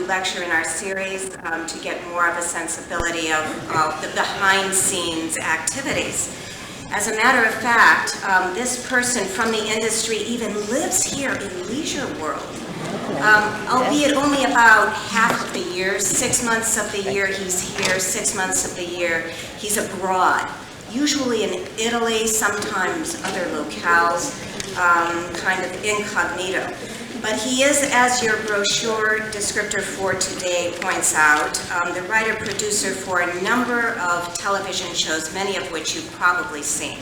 lecture in our series to get more of a sensibility of the behind-scenes activities. As a matter of fact, this person from the industry even lives here in Leisure World, albeit only about half of the year. 6 months of the year he's here, 6 months of the year he's abroad, usually in Italy, sometimes other locales, kind of incognito. But he is, as your brochure descriptor for today points out, the writer-producer for a number of television shows, many of which you've probably seen.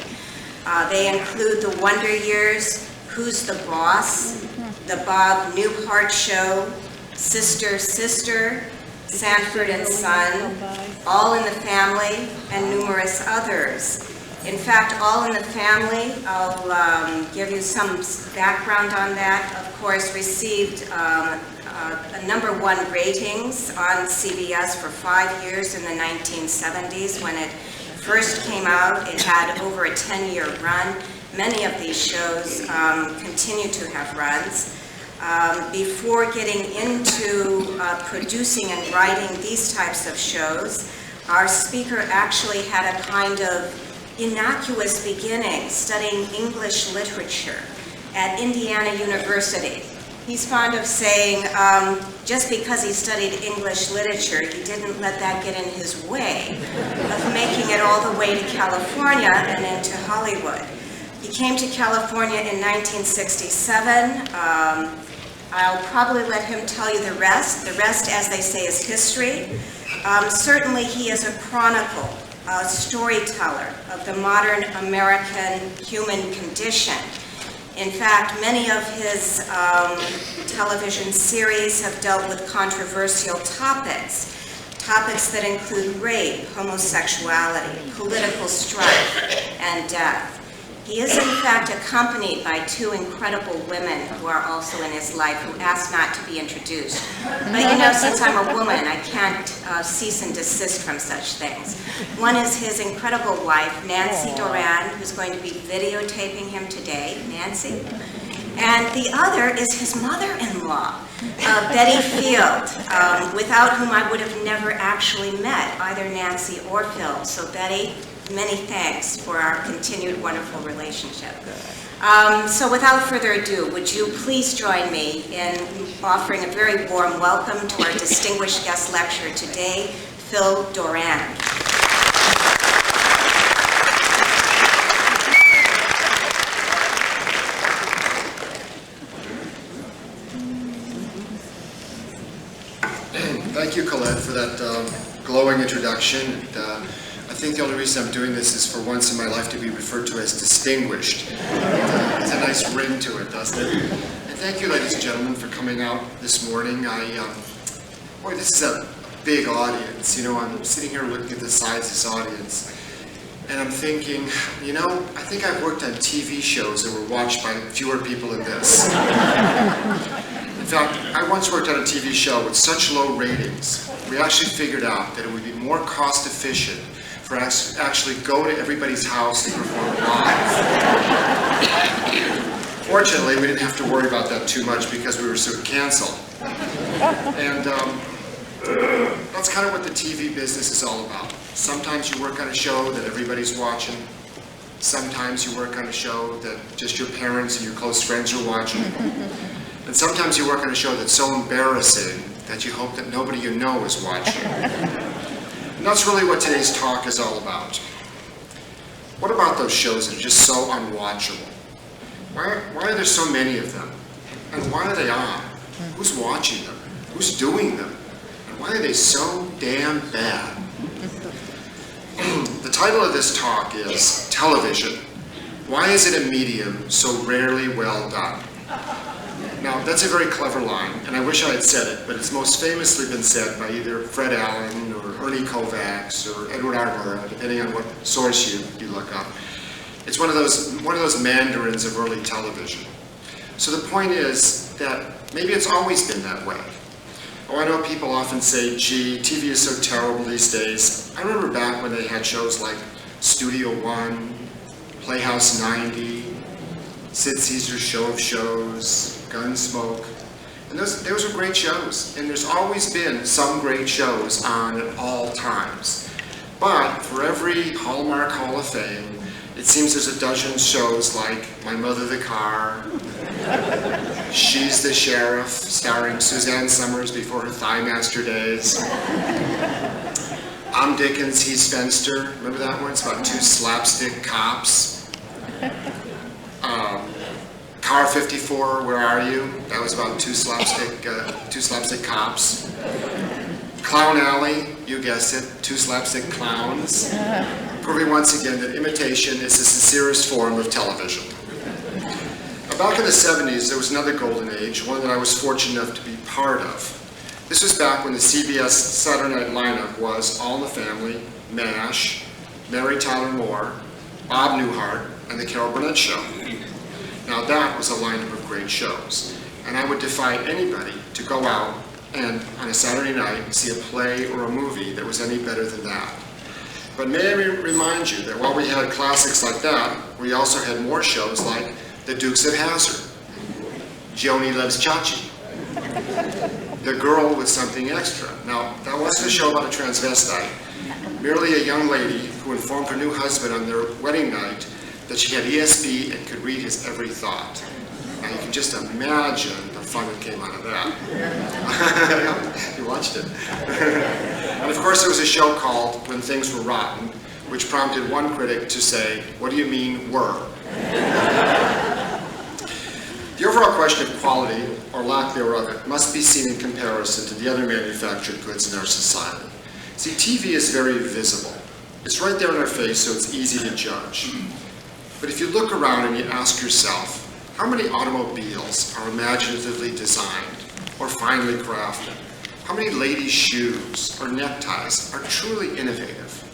They include The Wonder Years, Who's the Boss, The Bob Newhart Show, Sister, Sister, Sanford and Son, All in the Family, and numerous others. In fact, All in the Family, I'll give you some background on that, of course, received a #1 ratings on CBS for 5 years in the 1970s. When it first came out, it had over a 10-year run. Many of these shows continue to have runs. Before getting into producing and writing these types of shows, our speaker actually had a kind of innocuous beginning studying English literature at Indiana University. He's fond of saying just because he studied English literature, he didn't let that get in his way of making it all the way to California and into Hollywood. He came to California in 1967. I'll probably let him tell you the rest. The rest, as they say, is history. Certainly he is a chronicle, a storyteller of the modern American human condition. In fact, many of his television series have dealt with controversial topics that include rape, homosexuality, political strife, and death. He is, in fact, accompanied by 2 incredible women who are also in his life, who asked not to be introduced. But you know, since I'm a woman, I can't cease and desist from such things. One is his incredible wife, Nancy Doran, who's going to be videotaping him today. Nancy. And the other is his mother-in-law, Betty Field, without whom I would have never actually met either Nancy or Phil. So Betty, many thanks for our continued wonderful relationship. So without further ado, would you please join me in offering a very warm welcome to our distinguished guest lecturer today, Phil Doran. Thank you, Colette, for that glowing introduction. I think the only reason I'm doing this is for once in my life to be referred to as distinguished. It's a nice ring to it, doesn't it? And thank you, ladies and gentlemen, for coming out this morning. Boy, this is a big audience. You know, I'm sitting here looking at the size of this audience, and I'm thinking, you know, I think I've worked on TV shows that were watched by fewer people than this. In fact, I once worked on a TV show with such low ratings, we actually figured out that it would be more cost efficient for us to actually go to everybody's house and perform live. Fortunately, we didn't have to worry about that too much because we were soon canceled. And that's kind of what the TV business is all about. Sometimes you work on a show that everybody's watching. Sometimes you work on a show that just your parents and your close friends are watching. And sometimes you work on a show that's so embarrassing that you hope that nobody you know is watching. And that's really what today's talk is all about. What about those shows that are just so unwatchable? Why are there so many of them? And why are they on? Who's watching them? Who's doing them? And why are they so damn bad? The title of this talk is Television. Why is it a medium so rarely well done? Now, that's a very clever line, and I wish I had said it, but it's most famously been said by either Fred Allen or Ernie Kovacs or Edward R. Murrow, depending on what source you look up. It's one of those mandarins of early television. So the point is that maybe it's always been that way. Oh, I know people often say, gee, TV is so terrible these days. I remember back when they had shows like Studio One, Playhouse 90, Sid Caesar's Show of Shows, Gunsmoke. And those are great shows, and there's always been some great shows on at all times. But for every Hallmark Hall of Fame, it seems there's a dozen shows like My Mother the Car, She's the Sheriff, starring Suzanne Summers before her Thighmaster days. I'm Dickens, He's Fenster. Remember that one? It's about two slapstick cops. Car 54, Where Are You? That was about two slapstick cops. Clown Alley, you guessed it, two slapstick clowns. Proving once again that imitation is the sincerest form of television. Back in the 70s, there was another golden age, one that I was fortunate enough to be part of. This was back when the CBS Saturday Night lineup was All in the Family, MASH, Mary Tyler Moore, Bob Newhart, and The Carol Burnett Show. Now that was a lineup of great shows, and I would defy anybody to go out and on a Saturday night see a play or a movie that was any better than that. But may I remind you that while we had classics like that, we also had more shows like The Dukes of Hazzard, Joni Loves Chachi, The Girl with Something Extra. Now, that wasn't a show about a transvestite, merely a young lady who informed her new husband on their wedding night that she had ESP and could read his every thought. Now, you can just imagine the fun that came out of that. You watched it. And of course, there was a show called When Things Were Rotten, which prompted one critic to say, "What do you mean, were?" The overall question of quality, or lack thereof, must be seen in comparison to the other manufactured goods in our society. See, TV is very visible. It's right there in our face, so it's easy to judge. But if you look around and you ask yourself, how many automobiles are imaginatively designed or finely crafted? How many ladies' shoes or neckties are truly innovative?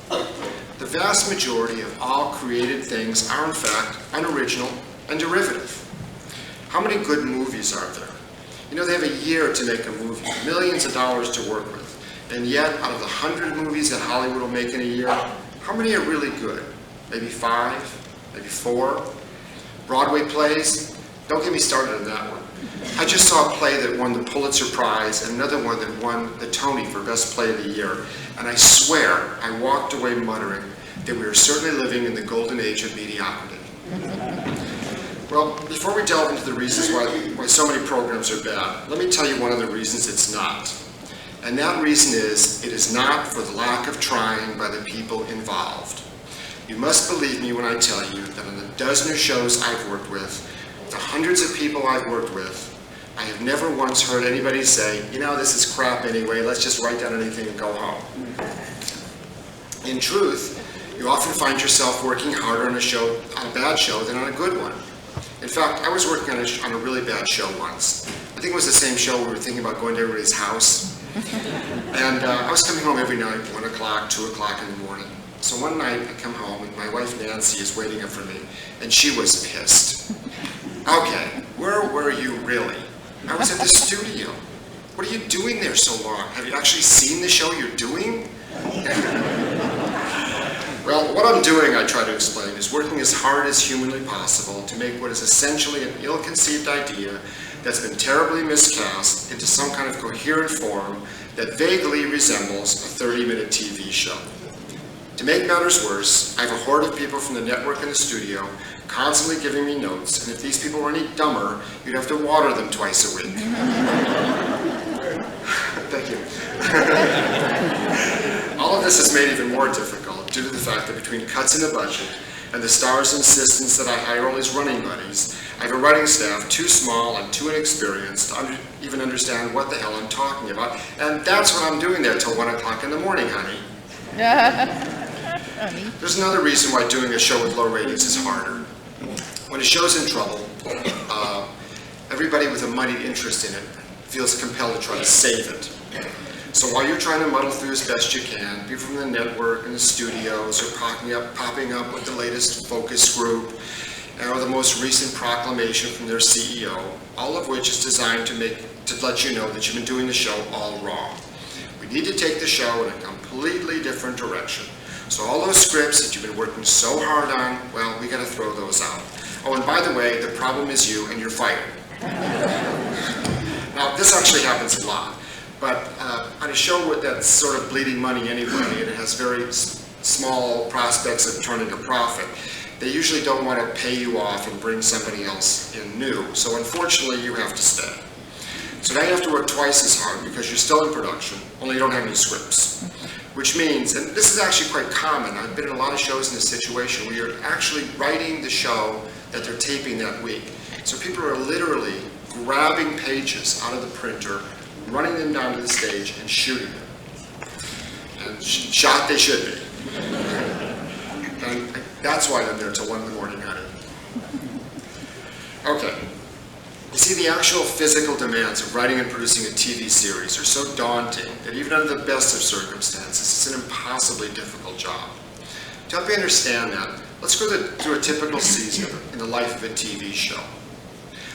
The vast majority of all created things are in fact unoriginal and derivative. How many good movies are there? You know, they have a year to make a movie, millions of dollars to work with. And yet, out of the 100 movies that Hollywood will make in a year, how many are really good? Maybe 5, maybe 4? Broadway plays? Don't get me started on that one. I just saw a play that won the Pulitzer Prize and another one that won the Tony for Best Play of the Year. And I swear, I walked away muttering that we are certainly living in the golden age of mediocrity. Well, before we delve into the reasons why so many programs are bad, let me tell you one of the reasons it's not. And that reason is, it is not for the lack of trying by the people involved. You must believe me when I tell you that on the dozen of shows I've worked with, the hundreds of people I've worked with, I have never once heard anybody say, you know, this is crap anyway, let's just write down anything and go home. In truth, you often find yourself working harder on a bad show than on a good one. In fact, I was working on a really bad show once. I think it was the same show we were thinking about going to everybody's house. And I was coming home every night, 1 o'clock, 2 o'clock in the morning. So one night I come home and my wife Nancy is waiting up for me, and she was pissed. Okay, where were you really? I was at the studio. What are you doing there so long? Have you actually seen the show you're doing? Well, what I'm doing, I try to explain, is working as hard as humanly possible to make what is essentially an ill-conceived idea that's been terribly miscast into some kind of coherent form that vaguely resembles a 30-minute TV show. To make matters worse, I have a horde of people from the network in the studio constantly giving me notes, and if these people were any dumber, you'd have to water them twice a week. Thank you. All of this is made even more difficult due to the fact that between cuts in the budget and the stars and assistants that I hire all these running buddies, I have a writing staff too small and too inexperienced to even understand what the hell I'm talking about. And that's what I'm doing there till 1 o'clock in the morning, honey. There's another reason why doing a show with low ratings is harder. When a show's in trouble, everybody with a moneyed interest in it feels compelled to try to save it. So while you're trying to muddle through as best you can, people from the network and the studios are popping up with the latest focus group or the most recent proclamation from their CEO, all of which is designed to let you know that you've been doing the show all wrong. We need to take the show in a completely different direction. So all those scripts that you've been working so hard on, well, we got to throw those out. Oh, and by the way, the problem is you and you're fired. And Now, this actually happens a lot, but on a show that's sort of bleeding money anyway, and it has very small prospects of turning a profit, they usually don't want to pay you off and bring somebody else in new. So unfortunately, you have to stay. So now you have to work twice as hard because you're still in production, only you don't have any scripts. Which means, and this is actually quite common, I've been in a lot of shows in this situation where you're actually writing the show that they're taping that week. So people are literally grabbing pages out of the printer, running them down to the stage and shooting them. And shot they should be. And that's why I'm there till 1 in the morning, honey. Okay. You see, the actual physical demands of writing and producing a TV series are so daunting that even under the best of circumstances, it's an impossibly difficult job. To help you understand that, let's go through a typical season in the life of a TV show.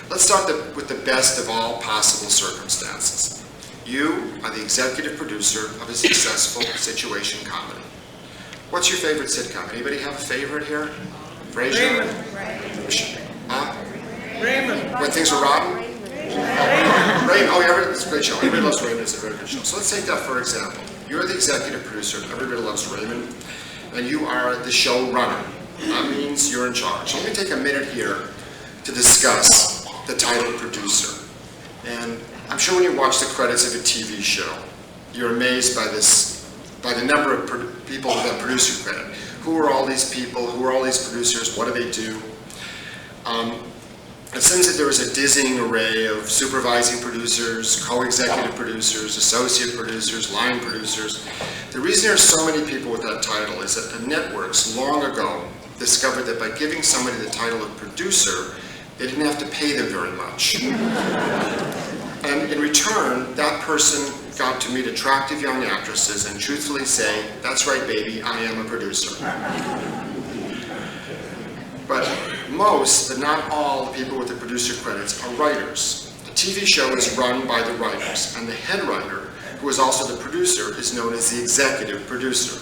Let's start with the best of all possible circumstances. You are the executive producer of a successful situation comedy. What's your favorite sitcom? Anybody have a favorite here? Frasier? Raymond. When things were rotten? Raymond. Oh, yeah, it's a great show. Everybody Loves Raymond is a very good show. So let's take that for example. You're the executive producer of Everybody Loves Raymond, and you are the showrunner. That means you're in charge. Let me take a minute here to discuss the title producer. And I'm sure when you watch the credits of a TV show, you're amazed by the number of people with that producer credit. Who are all these people? Who are all these producers? What do they do? It seems that there is a dizzying array of supervising producers, co-executive producers, associate producers, line producers. The reason there's so many people with that title is that the networks long ago discovered that by giving somebody the title of producer, they didn't have to pay them very much. And in return, that person got to meet attractive young actresses and truthfully say, "That's right, baby, I am a producer." But most, but not all, the people with the producer credits are writers. A TV show is run by the writers, and the head writer, who is also the producer, is known as the executive producer.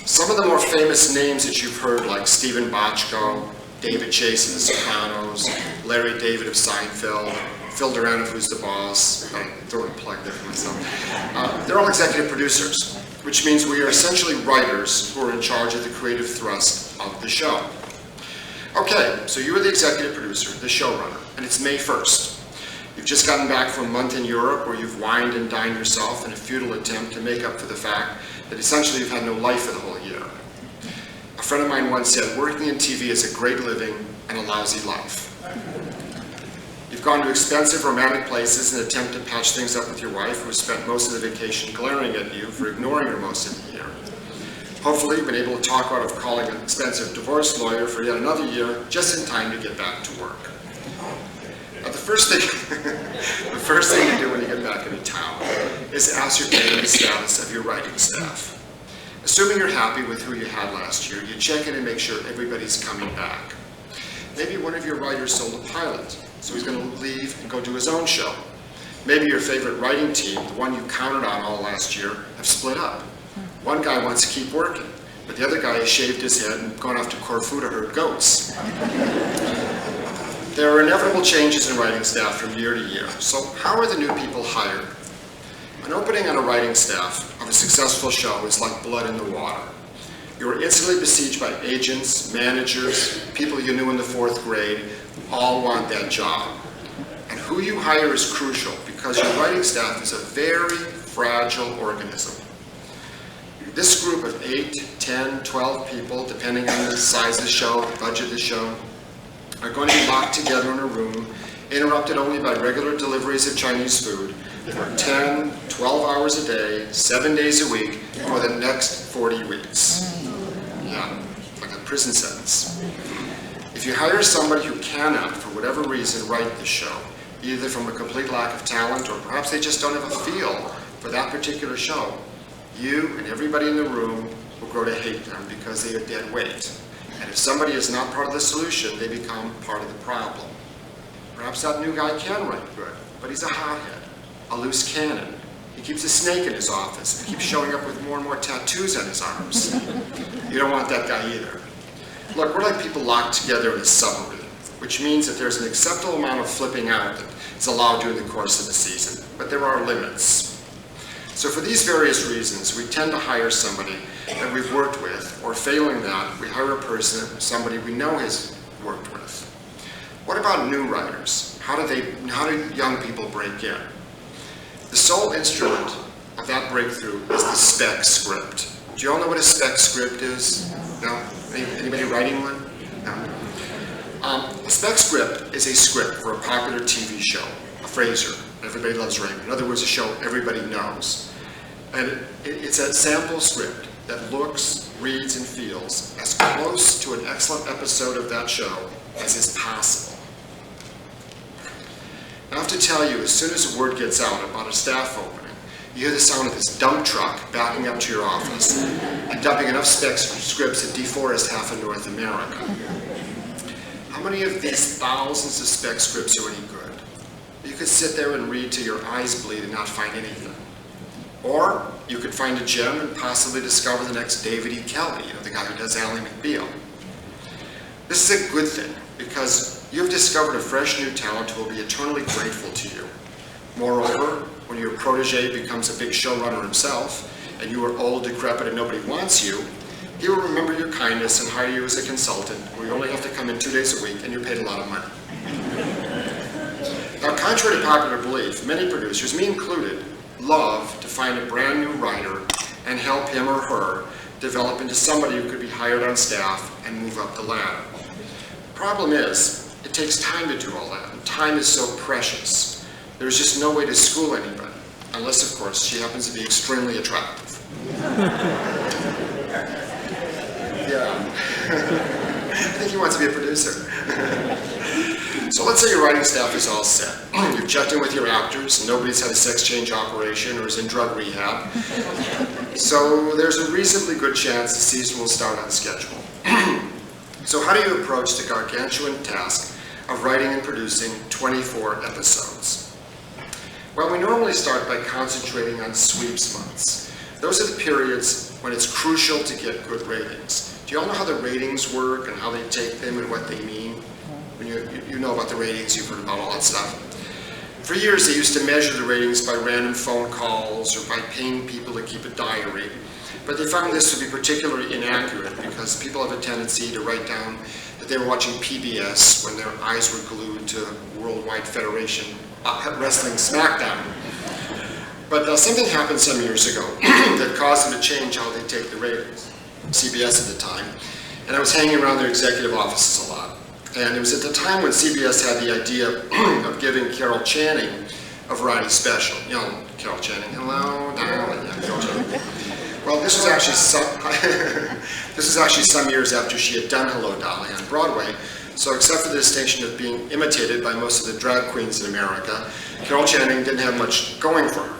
Some of the more famous names that you've heard, like Stephen Bochco, David Chase of The Sopranos, Larry David of Seinfeld, Phil Doran of Who's the Boss, I'm throwing a plug there for myself. They're all executive producers, which means we are essentially writers who are in charge of the creative thrust of the show. Okay, so you are the executive producer, the showrunner, and it's May 1st. You've just gotten back from a month in Europe where you've wined and dined yourself in a futile attempt to make up for the fact that essentially you've had no life for the whole year. A friend of mine once said, working in TV is a great living and a lousy life. You've gone to expensive romantic places in an attempt to patch things up with your wife, who has spent most of the vacation glaring at you for ignoring her most of the year. Hopefully, you've been able to talk out of calling an expensive divorce lawyer for yet another year, just in time to get back to work. Now, the first thing you do when you get back into town is ascertain the status of your writing staff. Assuming you're happy with who you had last year, you check in and make sure everybody's coming back. Maybe one of your writers sold a pilot, so he's going to leave and go do his own show. Maybe your favorite writing team, the one you counted on all last year, have split up. One guy wants to keep working, but the other guy has shaved his head and gone off to Corfu to herd goats. There are inevitable changes in writing staff from year to year, so how are the new people hired? An opening on a writing staff of a successful show is like blood in the water. You are instantly besieged by agents, managers, people you knew in the 4th grade, who all want that job. And who you hire is crucial because your writing staff is a very fragile organism. This group of 8, 10, 12 people, depending on the size of the show, the budget of the show, are going to be locked together in a room, interrupted only by regular deliveries of Chinese food, for 10, 12 hours a day, 7 days a week, for the next 40 weeks. Yeah, like a prison sentence. If you hire somebody who cannot, for whatever reason, write the show, either from a complete lack of talent or perhaps they just don't have a feel for that particular show, you and everybody in the room will grow to hate them because they are dead weight. And if somebody is not part of the solution, they become part of the problem. Perhaps that new guy can write good, but he's a hothead, a loose cannon. He keeps a snake in his office and keeps showing up with more and more tattoos on his arms. You don't want that guy either. Look, we're like people locked together in a submarine, which means that there's an acceptable amount of flipping out that is allowed during the course of the season, but there are limits. So for these various reasons, we tend to hire somebody that we've worked with, or failing that, we hire a person, somebody we know has worked with. What about new writers? How do young people break in? The sole instrument of that breakthrough is the spec script. Do you all know what a spec script is? No? Anybody writing one? No? A spec script is a script for a popular TV show, a Frasier, Everybody Loves Raymond. In other words, a show everybody knows. And it's a sample script that looks, reads, and feels as close to an excellent episode of that show as is possible. I have to tell you, as soon as a word gets out about a staff opening, you hear the sound of this dump truck backing up to your office and dumping enough spec scripts to deforest half of North America. How many of these thousands of spec scripts are any good? You could sit there and read till your eyes bleed and not find anything. Or you could find a gem and possibly discover the next David E. Kelly, the guy who does Ally McBeal. This is a good thing, because you've discovered a fresh new talent who will be eternally grateful to you. Moreover, when your protege becomes a big showrunner himself, and you are old, decrepit, and nobody wants you, he will remember your kindness and hire you as a consultant, where you only have to come in 2 days a week and you're paid a lot of money. Now, contrary to popular belief, many producers, me included, love to find a brand new writer and help him or her develop into somebody who could be hired on staff and move up the ladder. Problem is, it takes time to do all that, and time is so precious. There's just no way to school anybody, unless, of course, she happens to be extremely attractive. Yeah. I think he wants to be a producer. So let's say your writing staff is all set. You've checked in with your actors, nobody's had a sex change operation or is in drug rehab. So there's a reasonably good chance the season will start on schedule. So how do you approach the gargantuan task of writing and producing 24 episodes? Well, we normally start by concentrating on sweeps months. Those are the periods when it's crucial to get good ratings. Do you all know how the ratings work and how they take them and what they mean? When you know about the ratings, you've heard about all that stuff. For years, they used to measure the ratings by random phone calls or by paying people to keep a diary. But they found this to be particularly inaccurate because people have a tendency to write down that they were watching PBS when their eyes were glued to Worldwide Federation Wrestling SmackDown. But something happened some years ago that caused them to change how they take the ratings. CBS at the time, and I was hanging around their executive offices a lot. And it was at the time when CBS had the idea of giving Carol Channing a variety special. You know, Carol Channing, hello, darling, yeah, Carol Channing. Well, this was actually some years after she had done Hello, Dolly on Broadway. So except for the distinction of being imitated by most of the drag queens in America, Carol Channing didn't have much going for her.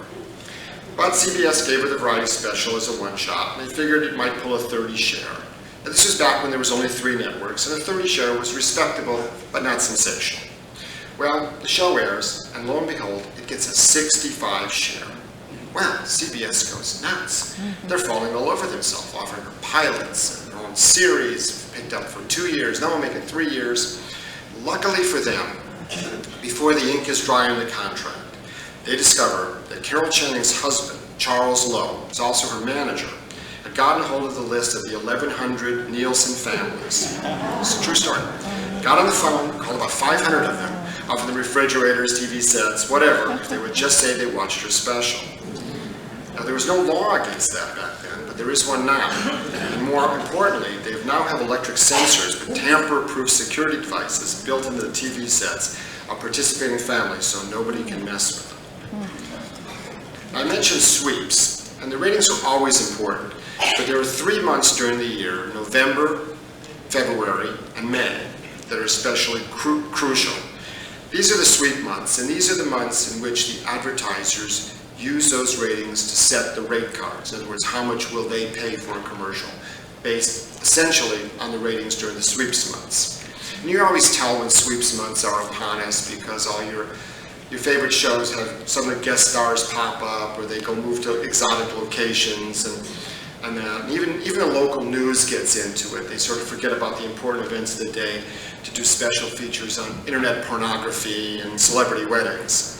But CBS gave her the variety special as a one-shot, and they figured it might pull a 30 share. Now, this was back when there was only 3 networks, and a 30 share was respectable, but not sensational. Well, the show airs, and lo and behold, it gets a 65 share. Well, CBS goes nuts. They're falling all over themselves, offering her pilots and their own series, picked up for 2 years, now we're making 3 years. Luckily for them, before the ink is dry on the contract, they discover that Carol Channing's husband, Charles Lowe, is also her manager, had gotten a hold of the list of the 1,100 Nielsen families. It's a true story. Got on the phone, called about 500 of them, off of the refrigerators, TV sets, whatever, if they would just say they watched her special. Now, there was no law against that back then, but there is one now. And more importantly, they now have electric sensors with tamper-proof security devices built into the TV sets of participating families so nobody can mess with them. I mentioned sweeps, and the ratings are always important, but there are 3 months during the year, November, February, and May, that are especially crucial. These are the sweep months, and these are the months in which the advertisers use those ratings to set the rate cards. In other words, how much will they pay for a commercial, based essentially on the ratings during the sweeps months. And you always tell when sweeps months are upon us because all your favorite shows have some of the guest stars pop up, or they go move to exotic locations, and And even the local news gets into it. They sort of forget about the important events of the day to do special features on internet pornography and celebrity weddings.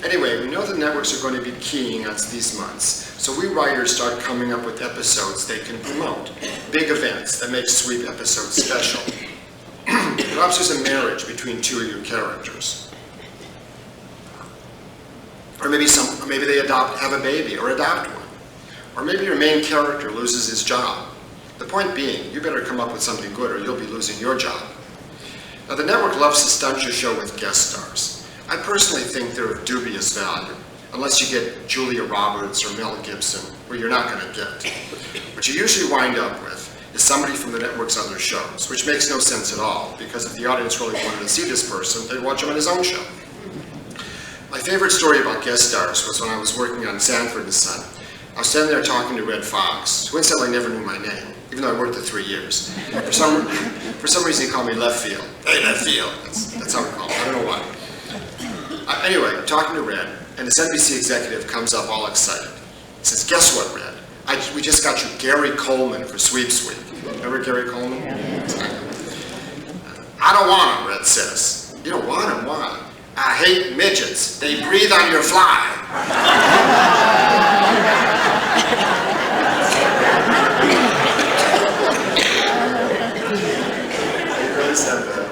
Anyway, we know the networks are going to be keying on these months, so we writers start coming up with episodes they can promote, big events that make sweep episodes special. Perhaps there's a marriage between two of your characters. Or maybe they have a baby or adopt one. Or maybe your main character loses his job. The point being, you better come up with something good or you'll be losing your job. Now, the network loves to stunt your show with guest stars. I personally think they're of dubious value, unless you get Julia Roberts or Mel Gibson, where you're not going to get. What you usually wind up with is somebody from the network's other shows, which makes no sense at all, because if the audience really wanted to see this person, they'd watch him on his own show. My favorite story about guest stars was when I was working on Sanford and Son. I was standing there talking to Red Fox, who incidentally never knew my name, even though I worked there 3 years. For some reason he called me Left Field. Hey, Left Field. That's how we call him. I don't know why. Anyway, I'm talking to Red, and this NBC executive comes up all excited. He says, guess what, Red? We just got you Gary Coleman for Sweep Sweep. Remember Gary Coleman? Yeah. I don't want him, Red says. You don't want him? Why? I hate midgets. They breathe on your fly. He really said that.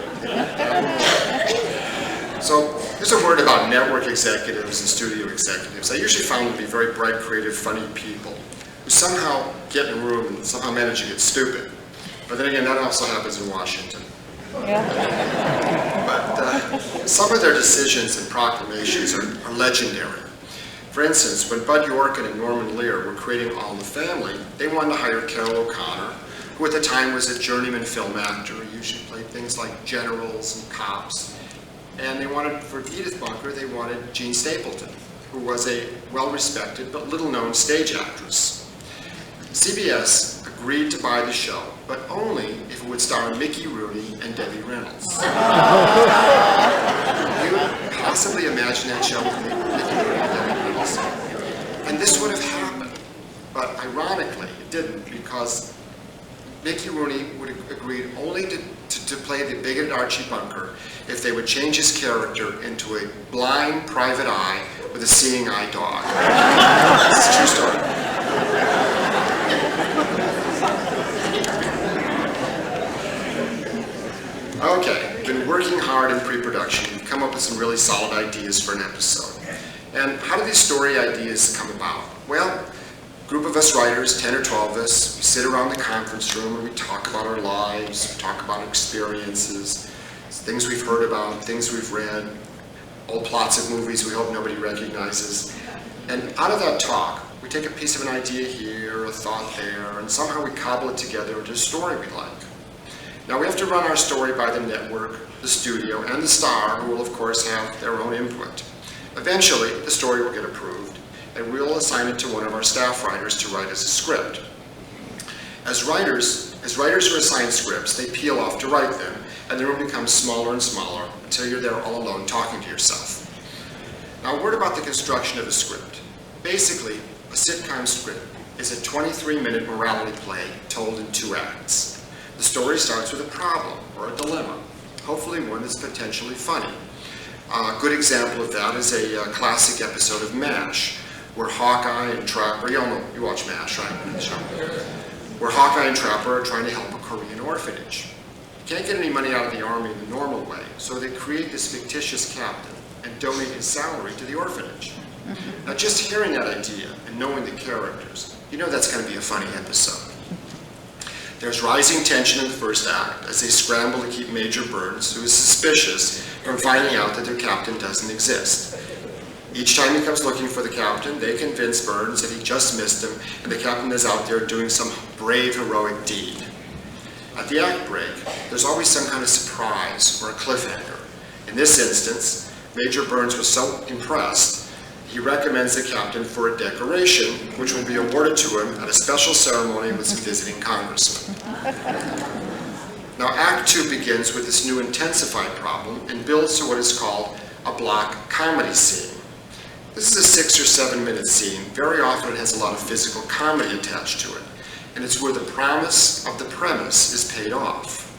So, here's a word about network executives and studio executives. I usually found them to be very bright, creative, funny people who somehow get in a room and somehow manage to get stupid. But then again, that also happens in Washington. Yeah. But some of their decisions and proclamations are legendary. For instance, when Bud Yorkin and Norman Lear were creating All in the Family, they wanted to hire Carol O'Connor, who at the time was a journeyman film actor who usually played things like generals and cops. And they wanted, for Edith Bunker, they wanted Jean Stapleton, who was a well-respected but little-known stage actress. CBS agreed to buy the show, but only if it would star Mickey Rooney and Debbie Reynolds. Can you possibly imagine that show with Mickey Rooney and Debbie Reynolds? And this would have happened, but ironically, it didn't, because Mickey Rooney would have agreed only to play the bigoted Archie Bunker if they would change his character into a blind private eye with a seeing eye dog. It's a true story. Okay, been working hard in pre-production. We've come up with some really solid ideas for an episode. And how do these story ideas come about? Well, a group of us writers, 10 or 12 of us, we sit around the conference room and we talk about our lives, we talk about our experiences, things we've heard about, things we've read, old plots of movies we hope nobody recognizes. And out of that talk, we take a piece of an idea here, a thought there, and somehow we cobble it together into a story we like. Now we have to run our story by the network, the studio, and the star, who will of course have their own input. Eventually, the story will get approved, and we'll assign it to one of our staff writers to write as a script. As writers are assigned scripts, they peel off to write them, and the room becomes smaller and smaller until you're there all alone talking to yourself. Now, a word about the construction of a script. Basically, a sitcom script is a 23-minute morality play told in 2 acts. The story starts with a problem or a dilemma, hopefully one that's potentially funny. A good example of that is a classic episode of MASH, where Hawkeye and Trapper, you all know, you watch MASH, right? Where Hawkeye and Trapper are trying to help a Korean orphanage. You can't get any money out of the army in the normal way, so they create this fictitious captain and donate his salary to the orphanage. Now, just hearing that idea and knowing the characters, you know that's going to be a funny episode. There's rising tension in the first act as they scramble to keep Major Burns, who is suspicious, from finding out that their captain doesn't exist. Each time he comes looking for the captain, they convince Burns that he just missed him and the captain is out there doing some brave, heroic deed. At the act break, there's always some kind of surprise or a cliffhanger. In this instance, Major Burns was so impressed, he recommends the captain for a decoration, which will be awarded to him at a special ceremony with some visiting congressmen. Now, Act 2 begins with this new intensified problem and builds to what is called a block comedy scene. This is a 6 or 7 minute scene. Very often it has a lot of physical comedy attached to it. And it's where the promise of the premise is paid off.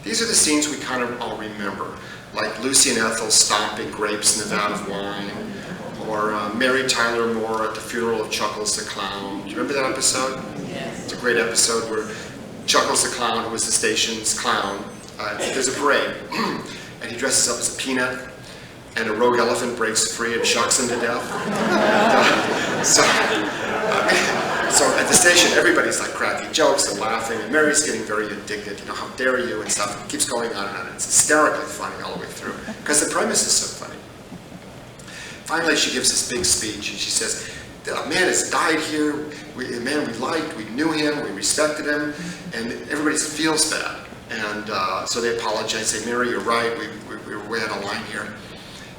These are the scenes we kind of all remember, like Lucy and Ethel stomping grapes in a vat of wine, or Mary Tyler Moore at the funeral of Chuckles the Clown. Do you remember that episode? Yes. It's a great episode where Chuckles the Clown, who was the station's clown, there's a parade, and he dresses up as a peanut, and a rogue elephant breaks free and shocks him to death. So at the station, everybody's like cracking jokes and laughing, and Mary's getting very indignant, how dare you and stuff. It keeps going on and on. It's hysterically funny all the way through, because the premise is so funny. Finally, she gives this big speech, and she says, a man has died here, a man we liked, we knew him, we respected him, and everybody feels bad. And so they apologize, say, Mary, you're right, we were way out of line here.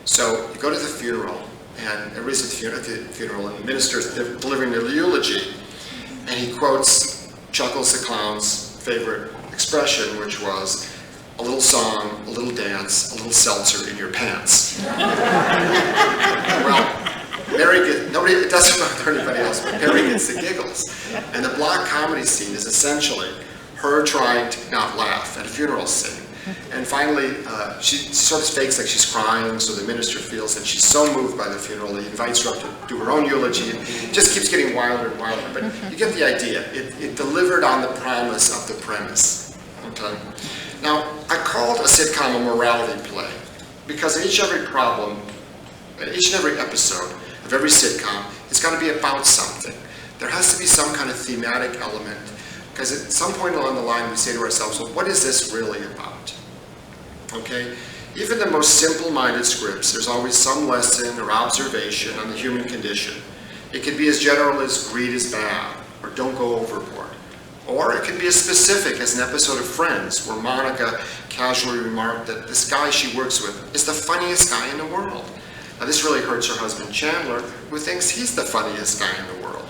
So you go to the funeral, and everybody's at the funeral, and the minister's delivering the eulogy, and he quotes Chuckles the Clown's favorite expression, which was, a little song, a little dance, a little seltzer in your pants. Well, it doesn't bother anybody else, but Mary gets the giggles. And the block comedy scene is essentially her trying to not laugh at a funeral scene. And finally, she sort of fakes like she's crying, so the minister feels that she's so moved by the funeral that he invites her up to do her own eulogy, and it just keeps getting wilder and wilder. But you get the idea. It delivered on the promise of the premise. Okay? Now, I called a sitcom a morality play because in each and every problem, in each and every episode of every sitcom, it's got to be about something. There has to be some kind of thematic element, because at some point along the line we say to ourselves, well, what is this really about? Okay? Even the most simple-minded scripts, there's always some lesson or observation on the human condition. It could be as general as greed is bad, or don't go overboard. Or it could be as specific as an episode of Friends, where Monica casually remarked that this guy she works with is the funniest guy in the world. Now this really hurts her husband Chandler, who thinks he's the funniest guy in the world.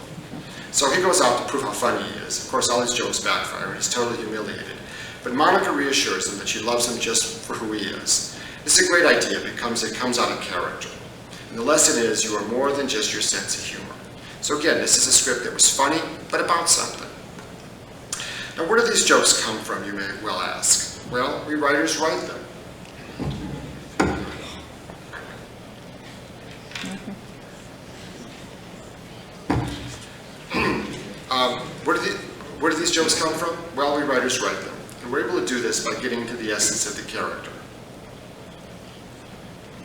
So he goes out to prove how funny he is. Of course, all his jokes backfire, and he's totally humiliated. But Monica reassures him that she loves him just for who he is. This is a great idea because it comes out of character. And the lesson is you are more than just your sense of humor. So again, this is a script that was funny, but about something. Now, where do these jokes come from, you may well ask? Well, we writers write them. Where do these jokes come from? Well, we writers write them. And we're able to do this by getting to the essence of the character.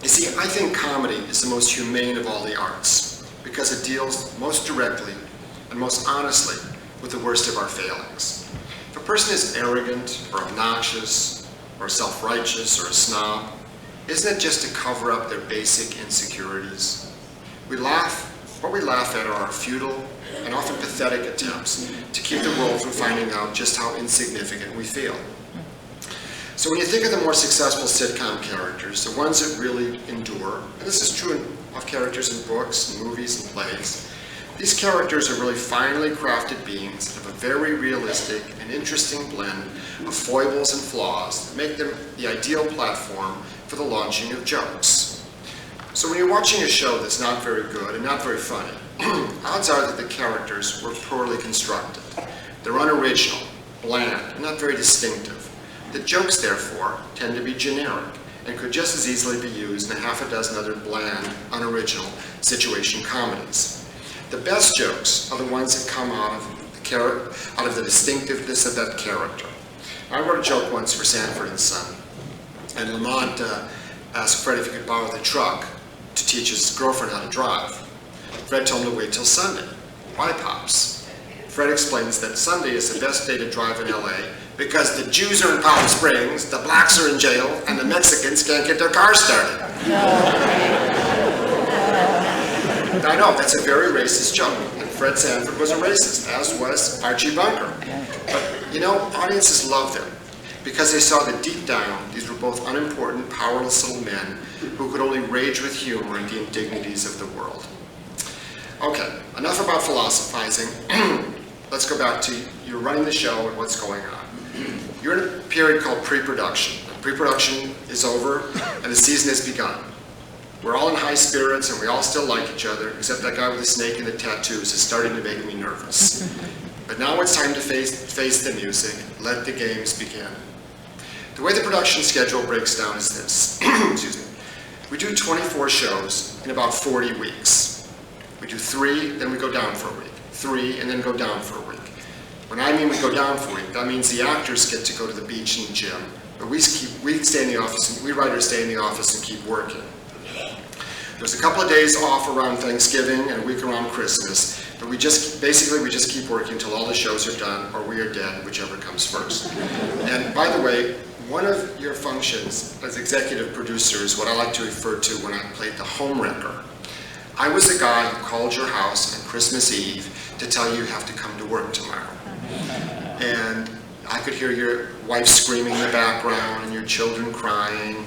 You see, I think comedy is the most humane of all the arts because it deals most directly and most honestly with the worst of our failings. If a person is arrogant or obnoxious or self-righteous or a snob, isn't it just to cover up their basic insecurities? We laugh at are our futile and often pathetic attempts to keep the world from finding out just how insignificant we feel. So when you think of the more successful sitcom characters, the ones that really endure, and this is true of characters in books, and movies, and plays, these characters are really finely crafted beings that have a very realistic and interesting blend of foibles and flaws that make them the ideal platform for the launching of jokes. So when you're watching a show that's not very good and not very funny, odds are that the characters were poorly constructed. They're unoriginal, bland, and not very distinctive. The jokes, therefore, tend to be generic and could just as easily be used in a half a dozen other bland, unoriginal situation comedies. The best jokes are the ones that come out of the distinctiveness of that character. I wrote a joke once for Sanford and Son, and Lamont asked Fred if he could borrow the truck to teach his girlfriend how to drive. Fred told him to wait till Sunday. Why, Pops? Fred explains that Sunday is the best day to drive in LA because the Jews are in Palm Springs, the blacks are in jail, and the Mexicans can't get their cars started. I know, that's a very racist joke, and Fred Sanford was a racist, as was Archie Bunker. But, you know, audiences love them because they saw that deep down, these were both unimportant, powerless little men who could only rage with humor at the indignities of the world. Okay, enough about philosophizing. Let's go back to you're running the show and what's going on. You're in a period called pre-production. Pre-production is over and the season has begun. We're all in high spirits and we all still like each other, except that guy with the snake and the tattoos is starting to make me nervous. But now it's time to face the music. Let the games begin. The way the production schedule breaks down is this. Excuse me. We do 24 shows in about 40 weeks. We do 3, then we go down for a week. 3, and then go down for a week. When I mean we go down for a week, that means the actors get to go to the beach and the gym, but we stay in the office, and we writers stay in the office and keep working. There's a couple of days off around Thanksgiving and a week around Christmas, but we just keep working until all the shows are done or we are dead, whichever comes first. And by the way, one of your functions as executive producer is what I like to refer to when I played the home wrecker. I was the guy who called your house on Christmas Eve to tell you have to come to work tomorrow. And I could hear your wife screaming in the background and your children crying,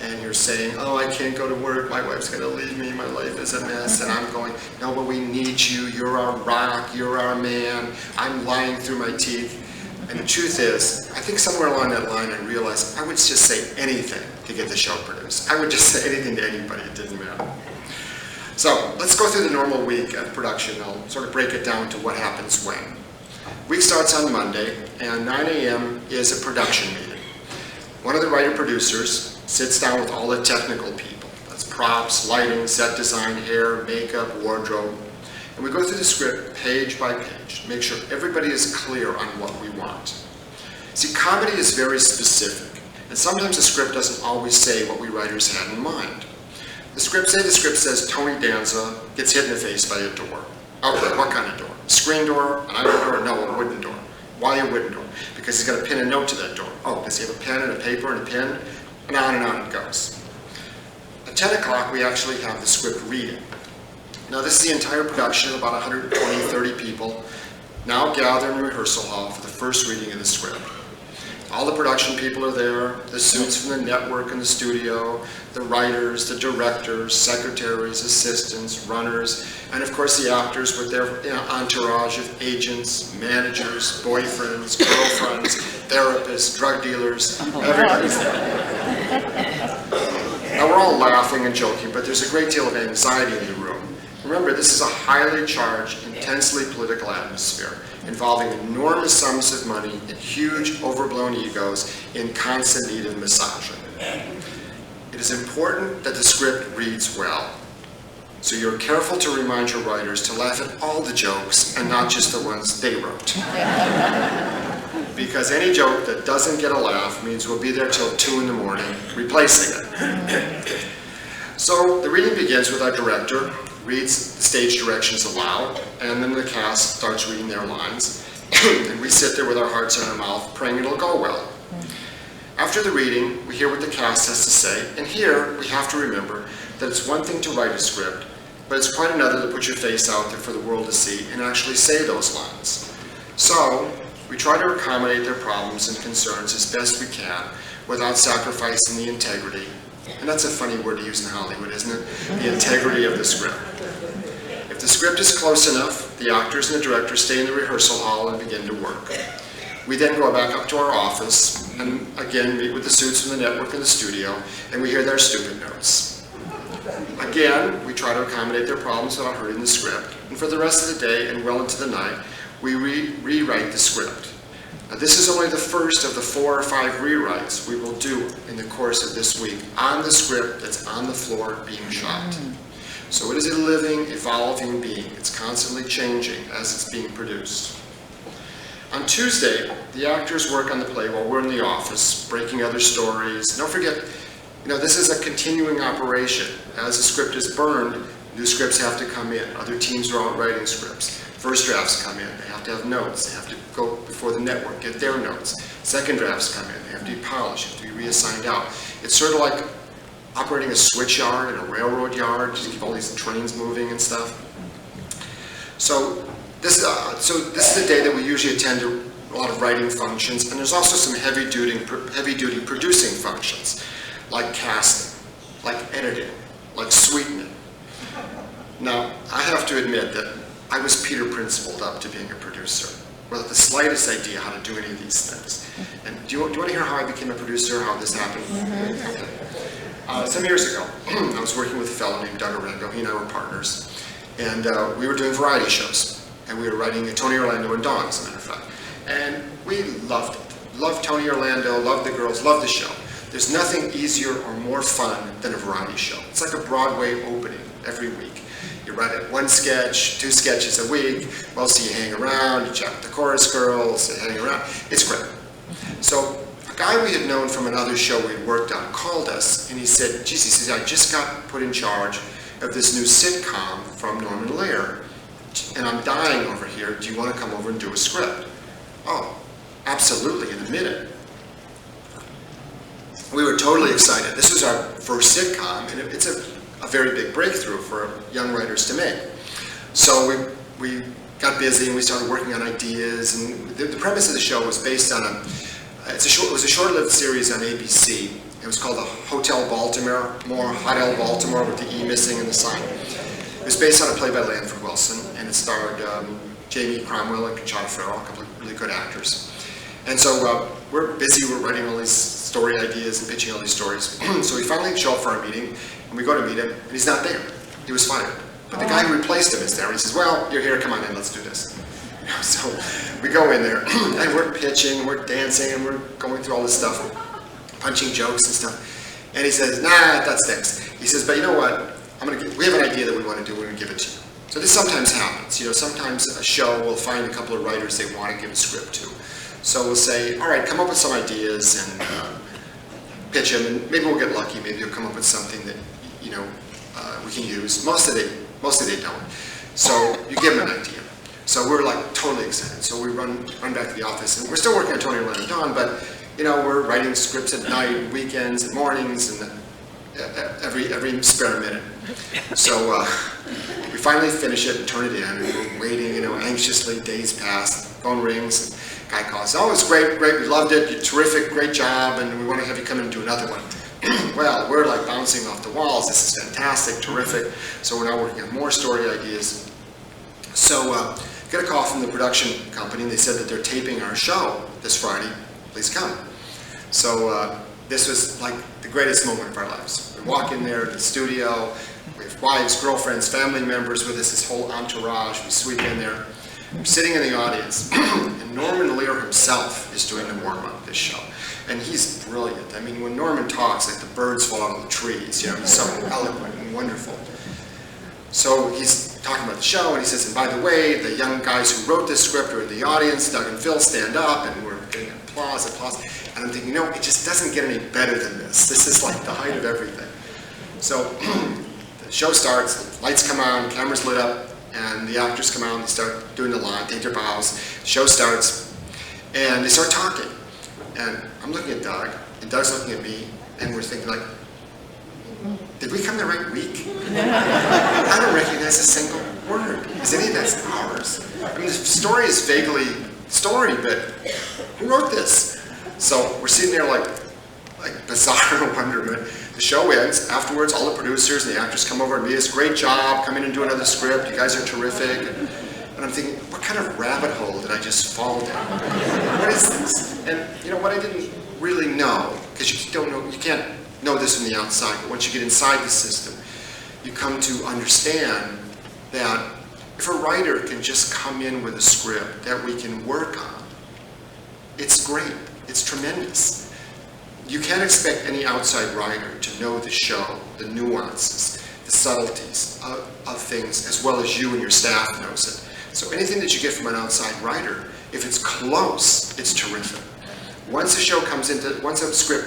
and you're saying, oh, I can't go to work, my wife's gonna leave me, my life is a mess, and I'm going, no, but we need you, you're our rock, you're our man, I'm lying through my teeth. And the truth is, I think somewhere along that line I realized I would just say anything to get the show produced. I would just say anything to anybody, it didn't matter. So let's go through the normal week of production. I'll sort of break it down to what happens when. Week starts on Monday, and 9 a.m. is a production meeting. One of the writer-producers sits down with all the technical people. That's props, lighting, set design, hair, makeup, wardrobe. And we go through the script page by page, make sure everybody is clear on what we want. See, comedy is very specific, and sometimes the script doesn't always say what we writers had in mind. The script says Tony Danza gets hit in the face by a door. Okay, what kind of door? Screen door, an iron door? No, a wooden door. Why a wooden door? Because he's got to pin a note to that door. Oh, does he have a pen and a paper and a pen? And on it goes. At 10 o'clock, we actually have the script reading. Now, this is the entire production of about 120, 30 people now gather in the rehearsal hall for the first reading of the script. All the production people are there, the suits from the network and the studio, the writers, the directors, secretaries, assistants, runners, and of course the actors with their entourage of agents, managers, boyfriends, girlfriends, therapists, drug dealers, everybody's there. Now we're all laughing and joking, but there's a great deal of anxiety in the room. Remember, this is a highly charged, intensely political atmosphere involving enormous sums of money and huge, overblown egos in constant need of massaging. It is important that the script reads well, so you're careful to remind your writers to laugh at all the jokes and not just the ones they wrote. Because any joke that doesn't get a laugh means we'll be there till 2 in the morning replacing it. So the reading begins with our director reads the stage directions aloud, and then the cast starts reading their lines, and we sit there with our hearts in our mouth, praying it'll go well. After the reading, we hear what the cast has to say, and here we have to remember that it's one thing to write a script, but it's quite another to put your face out there for the world to see and actually say those lines. So, we try to accommodate their problems and concerns as best we can without sacrificing the integrity. And that's a funny word to use in Hollywood, isn't it? The integrity of the script. If the script is close enough, the actors and the director stay in the rehearsal hall and begin to work. We then go back up to our office and again meet with the suits from the network and the studio, and we hear their stupid notes. Again, we try to accommodate their problems without hurting the script. And for the rest of the day and well into the night, we rewrite the script. Now, this is only the first of the 4 or 5 rewrites we will do in the course of this week on the script that's on the floor being shot. So it is a living, evolving being. It's constantly changing as it's being produced. On Tuesday, the actors work on the play while we're in the office, breaking other stories. Don't forget, this is a continuing operation. As the script is burned, new scripts have to come in. Other teams are out writing scripts. First drafts come in, they have to have notes, they have to go before the network, get their notes. Second drafts come in, they have to be polished, have to be reassigned out. It's sort of like operating a switch yard in a railroad yard, just keep all these trains moving and stuff. So this is the day that we usually attend to a lot of writing functions, and there's also some heavy-duty producing functions, like casting, like editing, like sweetening. Now, I have to admit that I was Peter Principled up to being a producer, without the slightest idea how to do any of these things. And do you want to hear how I became a producer, how this happened? Okay. Some years ago, I was working with a fellow named Doran. He and I were partners, and we were doing variety shows, and we were writing Tony Orlando and Dawn, as a matter of fact. And we loved it. Loved Tony Orlando, loved the girls, loved the show. There's nothing easier or more fun than a variety show. It's like a Broadway opening every week. You write it 1 sketch, 2 sketches a week. Mostly you hang around, you chat with the chorus girls, you hang around. It's great. So a guy we had known from another show we'd worked on called us, and he said, geez, he says, I just got put in charge of this new sitcom from Norman Lear, and I'm dying over here. Do you want to come over and do a script? Oh, absolutely, in a minute. We were totally excited. This was our first sitcom, and it's a very big breakthrough for young writers to make. So we got busy and we started working on ideas, and the premise of the show was based on it was a short-lived series on ABC. It was called the Hotel Baltimore with the E missing in the sign. It was based on a play by Lanford Wilson, and it starred Jamie Cromwell and Conchata Ferrell, a couple of really good actors. And so we're busy, we're writing all these story ideas and pitching all these stories. So we finally show up for our meeting, and we go to meet him, and he's not there. He was fired. But the guy who replaced him is there. He says, well, you're here, come on in, let's do this. So we go in there, and we're pitching, we're dancing, and we're going through all this stuff, punching jokes and stuff. And he says, nah, that stinks. He says, but you know what? We have an idea that we want to do, we're going to give it to you. So this sometimes happens. Sometimes a show will find a couple of writers they want to give a script to. So we'll say, all right, come up with some ideas and pitch them, and maybe we'll get lucky. Maybe you'll come up with something that we can use. Mostly they don't. So you give them an idea. So we're like totally excited. So we run back to the office, and we're still working on Tony Orlando and Dawn, but we're writing scripts at night, weekends, and mornings, and every spare minute. So we finally finish it and turn it in, and we're waiting, anxiously. Days pass, phone rings, and guy calls. Oh, it's great, we loved it, you're terrific, great job, and we want to have you come in and do another one. Well, we're like bouncing off the walls. This is fantastic, terrific. So we're now working on more story ideas. So get a call from the production company, and they said that they're taping our show this Friday. Please come. So this was like the greatest moment of our lives. We walk in there to the studio. We have wives, girlfriends, family members with us, this whole entourage. We sweep in there. We're sitting in the audience, and Norman Lear himself is doing the warm-up of this show. And he's brilliant. I mean, when Norman talks, like the birds fall out of the trees. He's so eloquent and wonderful. So he's talking about the show, and he says, and by the way, the young guys who wrote this script are in the audience. Doug and Phil stand up, and we're getting applause. And I'm thinking, it just doesn't get any better than this. This is like the height of everything. So the show starts, the lights come on, cameras lit up, and the actors come out and they start doing the line, take their bows. The show starts, and they start talking. And I'm looking at Doug, and Doug's looking at me, and we're thinking like, did we come the right week? I don't recognize a single word. Is any of that ours? I mean, the story is vaguely story, but who wrote this? So we're sitting there like bizarre wonderment. The show ends. Afterwards, all the producers and the actors come over and meet us. Great job. Come in and do another script. You guys are terrific. And I'm thinking, what kind of rabbit hole did I just fall down? What is this? And what I didn't really know, because you can't know this from the outside, but once you get inside the system, you come to understand that if a writer can just come in with a script that we can work on, it's great. It's tremendous. You can't expect any outside writer to know the show, the nuances, the subtleties of things, as well as you and your staff knows it. So anything that you get from an outside writer, if it's close, it's terrific. Once a script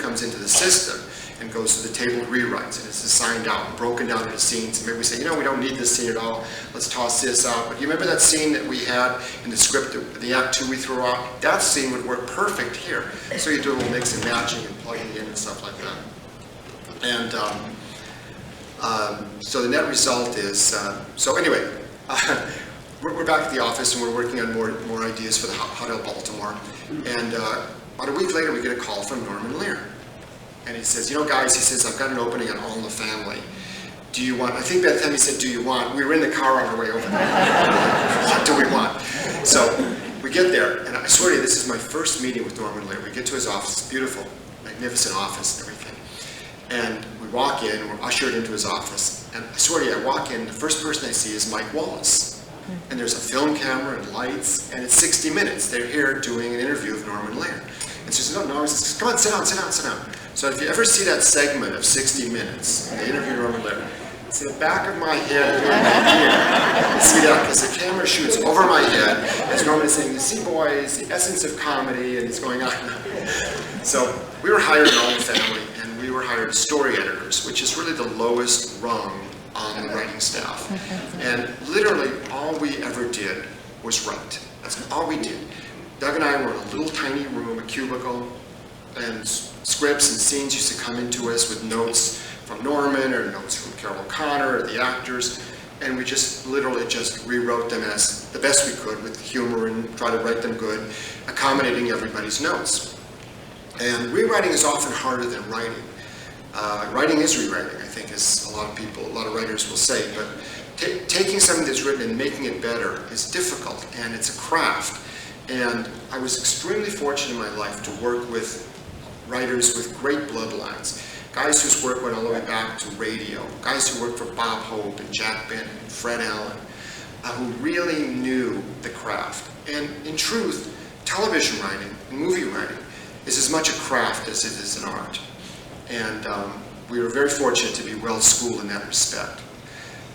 comes into the system and goes to the table of rewrites, and it's assigned out and broken down into scenes, and maybe we say, we don't need this scene at all, let's toss this out. But you remember that scene that we had in the script, the Act 2 we threw out? That scene would work perfect here. So you do a little mix and matching and plugging in and stuff like that. And so the net result is, we're back at the office, and we're working on more ideas for the Hotel Baltimore. And about a week later, we get a call from Norman Lear. And he says, guys, he says, I've got an opening on All in the Family. Do you want, I think by the time he said, do you want, we were in the car on our way over there. What do we want? So we get there, and I swear to you, this is my first meeting with Norman Lear. We get to his office, beautiful, magnificent office and everything. And we we walk in, we're ushered into his office, and I swear to you, I walk in, the first person I see is Mike Wallace. And there's a film camera and lights, and it's 60 Minutes. They're here doing an interview of Norman Lear. And she says, no, he says, come on, sit down, sit down, sit down. So if you ever see that segment of 60 Minutes, they interview Norman Lear, it's in the back of my head, you see that, because the camera shoots over my head, as Norman is saying, you see, boys, the essence of comedy, and he's going on. So we were hired in All in the Family, and we were hired as story editors, which is really the lowest rung on the writing staff. And literally all we ever did was write. That's all we did. Doug and I were in a little tiny room, a cubicle, and scripts and scenes used to come into us with notes from Norman or notes from Carol O'Connor or the actors, and we just literally just rewrote them as the best we could with humor and try to write them good, accommodating everybody's notes. And rewriting is often harder than writing. Writing is rewriting, I think, as a lot of writers will say, but taking something that's written and making it better is difficult, and it's a craft. And I was extremely fortunate in my life to work with writers with great bloodlines, guys whose work went all the way back to radio, guys who worked for Bob Hope and Jack Benton and Fred Allen, who really knew the craft. And in truth, television writing and movie writing is as much a craft as it is an art. And we were very fortunate to be well schooled in that respect.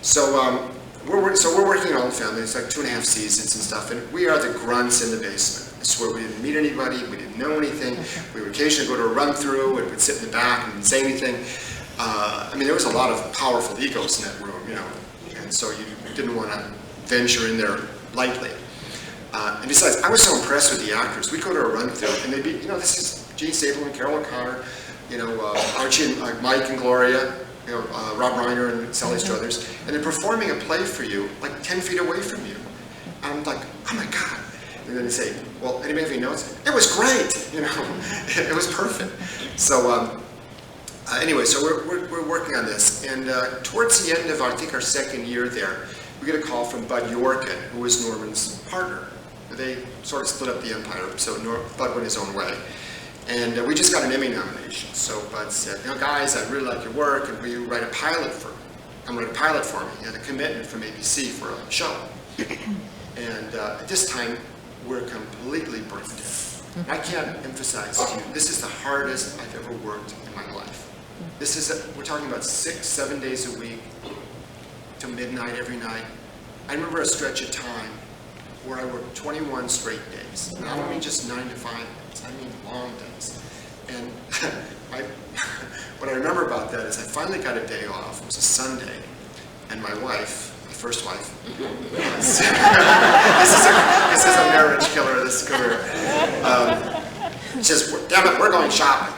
So we're working on All in the Family. It's like 2.5 seasons and stuff, and we are the grunts in the basement. I swear, we didn't meet anybody, we didn't know anything. We would occasionally go to a run through and we'd sit in the back and say anything. I mean, there was a lot of powerful egos in that room, you know, and so you didn't want to venture in there lightly. And besides, I was so impressed with the actors. We'd go to a run through and they'd be, you know, this is Gene Stapleton, Carol O'Connor, you know, Archie and Mike and Gloria, you know, Rob Reiner and Sally Struthers, and they're performing a play for you like 10 feet away from you. I'm like, oh my God. And then they say, well, anybody have any notes? It was great, you know, it was perfect. So anyway, so we're working on this, and towards the end of, I think, our second year there, we get a call from Bud Yorkin, who was Norman's partner. They sort of split up the empire, so Bud went his own way. And we just got an Emmy nomination. So Bud said, you know, guys, I really like your work, and will you write a pilot for me? Come write a pilot for me. He had a commitment from ABC for a show. And at this time, we're completely burnt out. I can't emphasize to you, this is the hardest I've ever worked in my life. This is, we're talking about 6-7 days a week, to midnight every night. I remember a stretch of time where I worked 21 straight days. And I don't mean just 9 to 5 days, I mean long days. And what I remember about that is I finally got a day off. It was a Sunday, and my wife, my first wife, this is a marriage killer, this career. She says, damn it, we're going shopping.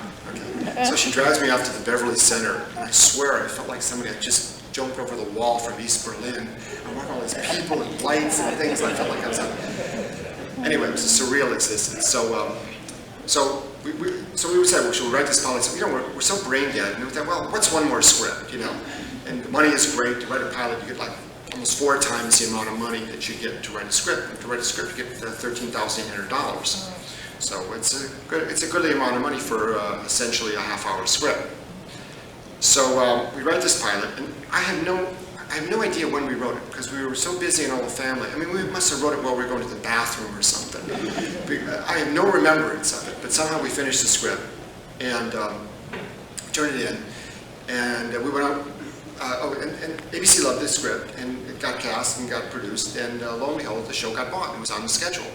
Okay. So she drives me off to the Beverly Center, and I swear I felt like somebody had just jumped over the wall from East Berlin. I'm watching all these people and lights and things, and I felt like I was on. Anyway, it was a surreal existence. So we would say, well, should we write this pilot? So, you know, we're so brain dead, and we thought, well, what's one more script, you know? And money is great. To write a pilot, you get like almost 4 times the amount of money that you get to write a script. And to write a script, you get $13,800. So it's a goodly amount of money for essentially a half-hour script. So we write this pilot, and I have no idea when we wrote it, because we were so busy in All the Family. I mean, we must have wrote it while we were going to the bathroom or something. I have no remembrance of it, but somehow we finished the script and turned it in, and we went out. And ABC loved this script, and it got cast and got produced, and lo and behold, the show got bought and it was on the schedule.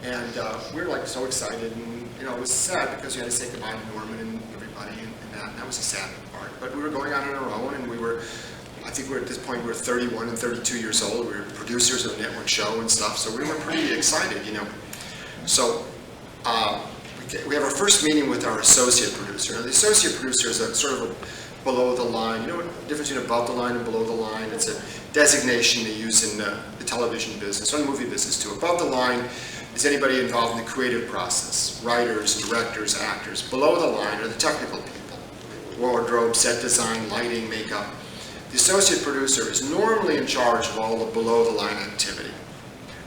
And we were like so excited, and you know, it was sad because we had to say goodbye to Norman and everybody, and that was a sad part. But we were going out on our own, and I think at this point we were 31 and 32 years old. We were producers of a network show and stuff, so we were pretty excited, you know. So we have our first meeting with our associate producer. Now, the associate producer is a sort of a below the line. You know what the difference between above the line and below the line? It's a designation they use in the television business, or the movie business too. Above the line is anybody involved in the creative process, writers, directors, actors. Below the line are the technical people, wardrobe, set design, lighting, makeup. The associate producer is normally in charge of all the below the line activity.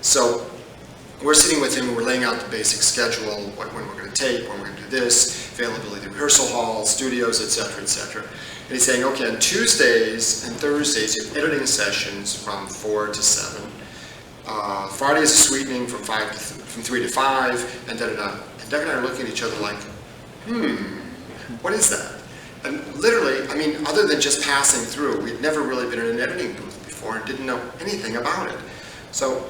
So we're sitting with him and we're laying out the basic schedule, when we're going to tape, when we're going to do this. availability of rehearsal halls, studios, et cetera, and he's saying, okay, on Tuesdays and Thursdays, you have editing sessions from 4 to 7. Friday is a sweetening from 3 to 5, and da-da-da. And Doug and I are looking at each other like, what is that? And literally, I mean, other than just passing through, we'd never really been in an editing booth before and didn't know anything about it. So,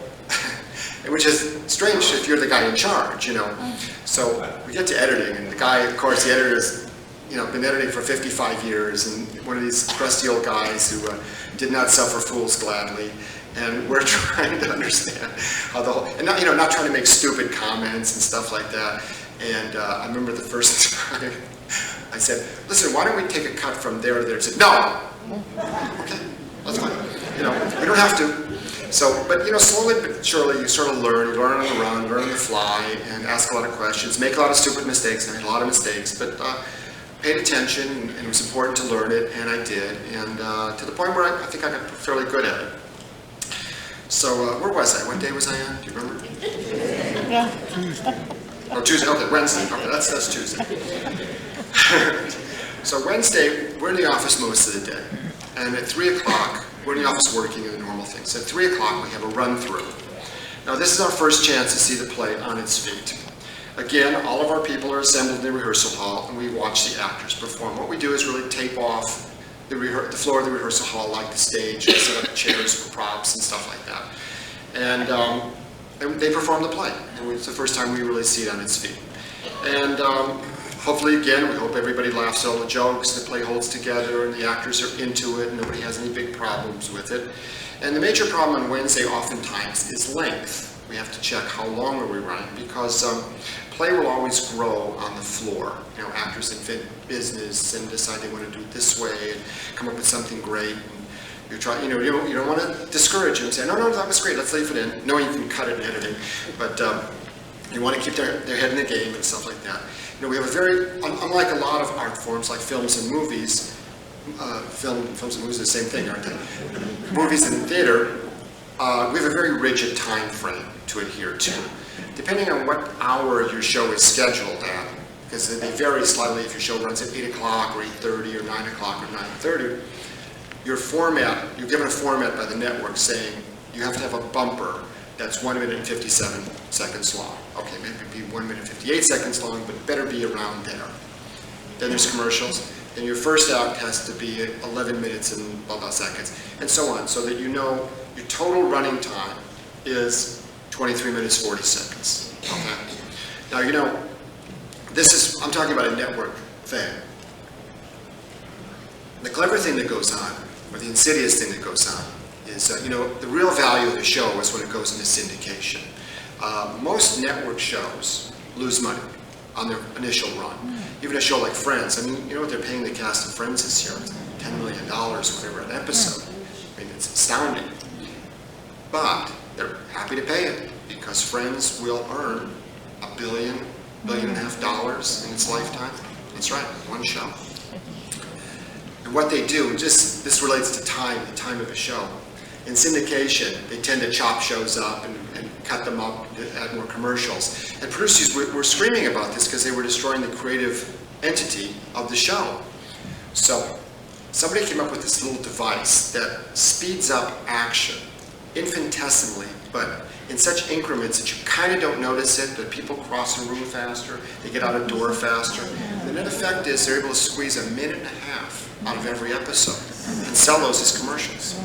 which is strange if you're the guy in charge, you know. So we get to editing, and the guy, of course, the editor's, you know, been editing for 55 years, and one of these crusty old guys who did not suffer fools gladly. And we're trying to understand how the whole, and not, you know, not trying to make stupid comments and stuff like that. And I remember the first time I said, listen, why don't we take a cut from there to there? He said, no. Okay, that's fine. You know, we don't have to. So, but you know, slowly but surely you sort of learn. You learn on the run, learn on the fly, and ask a lot of questions, make a lot of stupid mistakes. I made a lot of mistakes, but paid attention, and it was important to learn it, and I did. And to the point where I think I got fairly good at it. So where was I? What day was I on? Do you remember? Yeah, Tuesday. Oh, Tuesday. Okay, Wednesday. Okay, that's Tuesday. So Wednesday, we're in the office most of the day. And at 3 o'clock, we're in the office working in the normal things. At 3 o'clock, we have a run-through. Now, this is our first chance to see the play on its feet. Again, all of our people are assembled in the rehearsal hall, and we watch the actors perform. What we do is really tape off the floor of the rehearsal hall, like the stage, and set up chairs for props and stuff like that. And they perform the play, and it's the first time we really see it on its feet. And hopefully, again, we hope everybody laughs at all the jokes, the play holds together, and the actors are into it, and nobody has any big problems with it. And the major problem on Wednesday oftentimes is length. We have to check how long are we running, because play will always grow on the floor. You know, actors invent business and decide they want to do it this way and come up with something great. And you try, you know, you don't want to discourage them and say, no, that was great, let's leave it in. No, you can cut it in editing, but you want to keep their head in the game and stuff like that. You know, we have a very, unlike a lot of art forms like films and movies, films and movies are the same thing, aren't they? Movies and theater, we have a very rigid time frame to adhere to. Depending on what hour your show is scheduled at, because they vary slightly if your show runs at 8 o'clock or 8:30 or 9 o'clock or 9:30, your format, you're given a format by the network saying you have to have a bumper that's 1 minute and 57 seconds long. Okay, maybe it'd be 1 minute and 58 seconds long, but it better be around there. Then there's commercials. Then your first act has to be 11 minutes and blah, blah seconds, and so on, so that you know your total running time is 23 minutes, 40 seconds, okay? Now, you know, I'm talking about a network thing. The clever thing that goes on, or the insidious thing that goes on, is, you know, the real value of the show is when it goes into syndication. Most network shows lose money on their initial run. Even a show like Friends, I mean, you know what they're paying the cast of Friends this year? $10 million, whatever, an episode. I mean, it's astounding. But they're happy to pay it because Friends will earn $1 billion, $1.5 billion in its lifetime. That's right, one show. And what they do, just this relates to time, the time of a show. In syndication, they tend to chop shows up and cut them up, add more commercials. And producers were screaming about this because they were destroying the creative entity of the show. So somebody came up with this little device that speeds up action infinitesimally, but in such increments that you kind of don't notice it, that people cross a room faster, they get out a door faster. The net effect is they're able to squeeze 1.5 minutes out of every episode and sell those as commercials.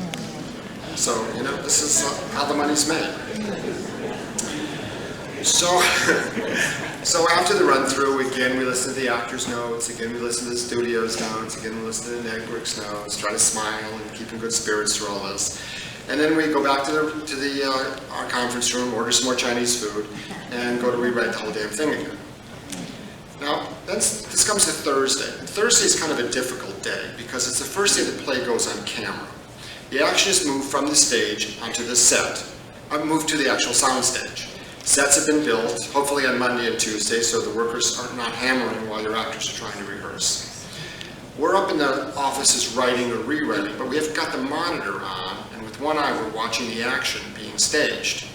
So, you know, this is how the money's made. So after the run-through, again, we listen to the actors' notes, again, we listen to the studio's notes, again, we listen to the network's notes, try to smile and keep in good spirits through all this. And then we go back to our conference room, order some more Chinese food, and go to rewrite the whole damn thing again. Now, this comes to Thursday. Thursday is kind of a difficult day because it's the first day the play goes on camera. The action is moved from the stage onto the set, moved to the actual sound stage. Sets have been built, hopefully on Monday and Tuesday, so the workers are not hammering while your actors are trying to rehearse. We're up in the offices writing or rewriting, but we have got the monitor on, and with one eye we're watching the action being staged.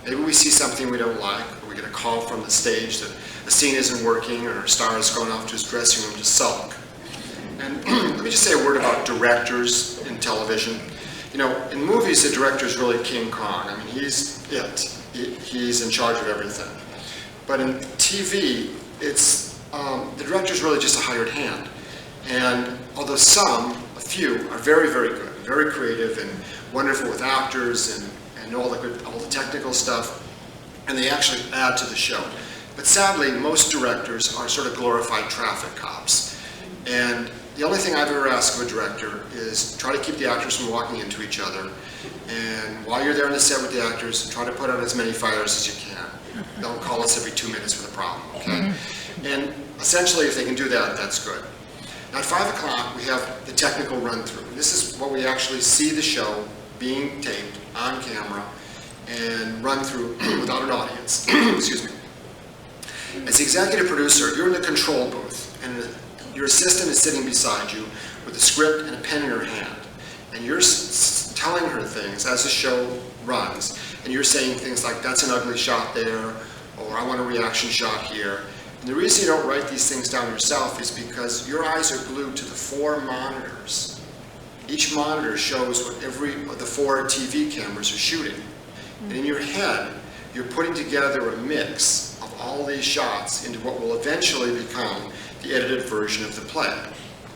Maybe we see something we don't like, or we get a call from the stage that the scene isn't working or a star is going off to his dressing room to sulk. And let me just say a word about directors in television. You know, in movies, the director is really King Kong. I mean, he's it. He's in charge of everything. But in TV, it's the director is really just a hired hand. And although a few, are very, very good, very creative and wonderful with actors and all the technical stuff, and they actually add to the show. But sadly, most directors are sort of glorified traffic cops. And the only thing I've ever asked of a director is try to keep the actors from walking into each other. And while you're there on the set with the actors, try to put out as many fires as you can. Don't call us every 2 minutes with a problem, okay? And essentially, if they can do that, that's good. Now at 5 o'clock, we have the technical run-through. This is what we actually see the show being taped on camera and run through without an audience. Excuse me. As the executive producer, you're in the control booth, and your assistant is sitting beside you with a script and a pen in her hand. And you're telling her things as the show runs, and you're saying things like, that's an ugly shot there, or I want a reaction shot here. And the reason you don't write these things down yourself is because your eyes are glued to the 4 monitors. Each monitor shows what the 4 TV cameras are shooting. And in your head, you're putting together a mix of all these shots into what will eventually become the edited version of the play.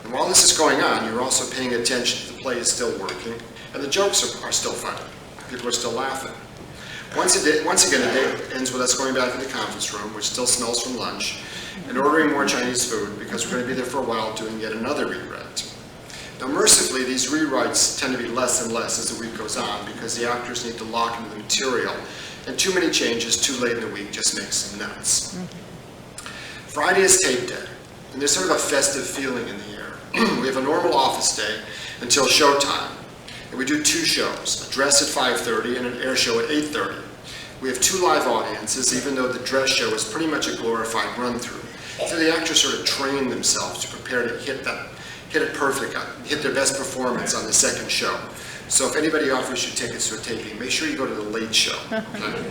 And while this is going on, you're also paying attention that the play is still working, and the jokes are still funny. People are still laughing. Once again, the day ends with us going back to the conference room, which still smells from lunch, and ordering more Chinese food because we're going to be there for a while doing yet another rewrite. Now, mercifully, these rewrites tend to be less and less as the week goes on because the actors need to lock into the material, and too many changes too late in the week just makes them nuts. Friday is tape day, and there's sort of a festive feeling in the air. We have a normal office day until showtime, and we do 2 shows, a dress at 5:30 and an air show at 8:30. We have 2 live audiences, even though the dress show is pretty much a glorified run-through. So the actors sort of train themselves to prepare to hit it perfect, hit their best performance on the second show. So if anybody offers you tickets to a taping, make sure you go to the late show. Okay?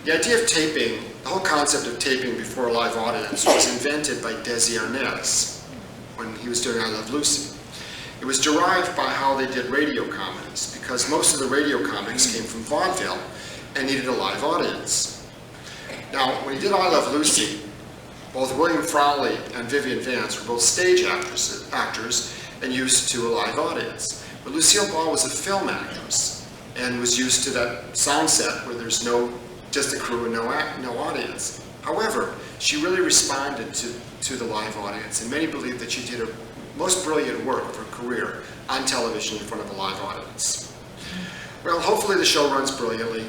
The idea of taping, the whole concept of taping before a live audience was invented by Desi Arnaz when he was doing I Love Lucy. It was derived by how they did radio comedies, because most of the radio comics came from vaudeville and needed a live audience. Now, when he did I Love Lucy, both William Frawley and Vivian Vance were both stage actors and used to a live audience. But Lucille Ball was a film actress and was used to that sound set where there's just a crew and no audience. However, she really responded to the live audience, and many believe that she did her most brilliant work of her career on television in front of a live audience. Well, hopefully the show runs brilliantly,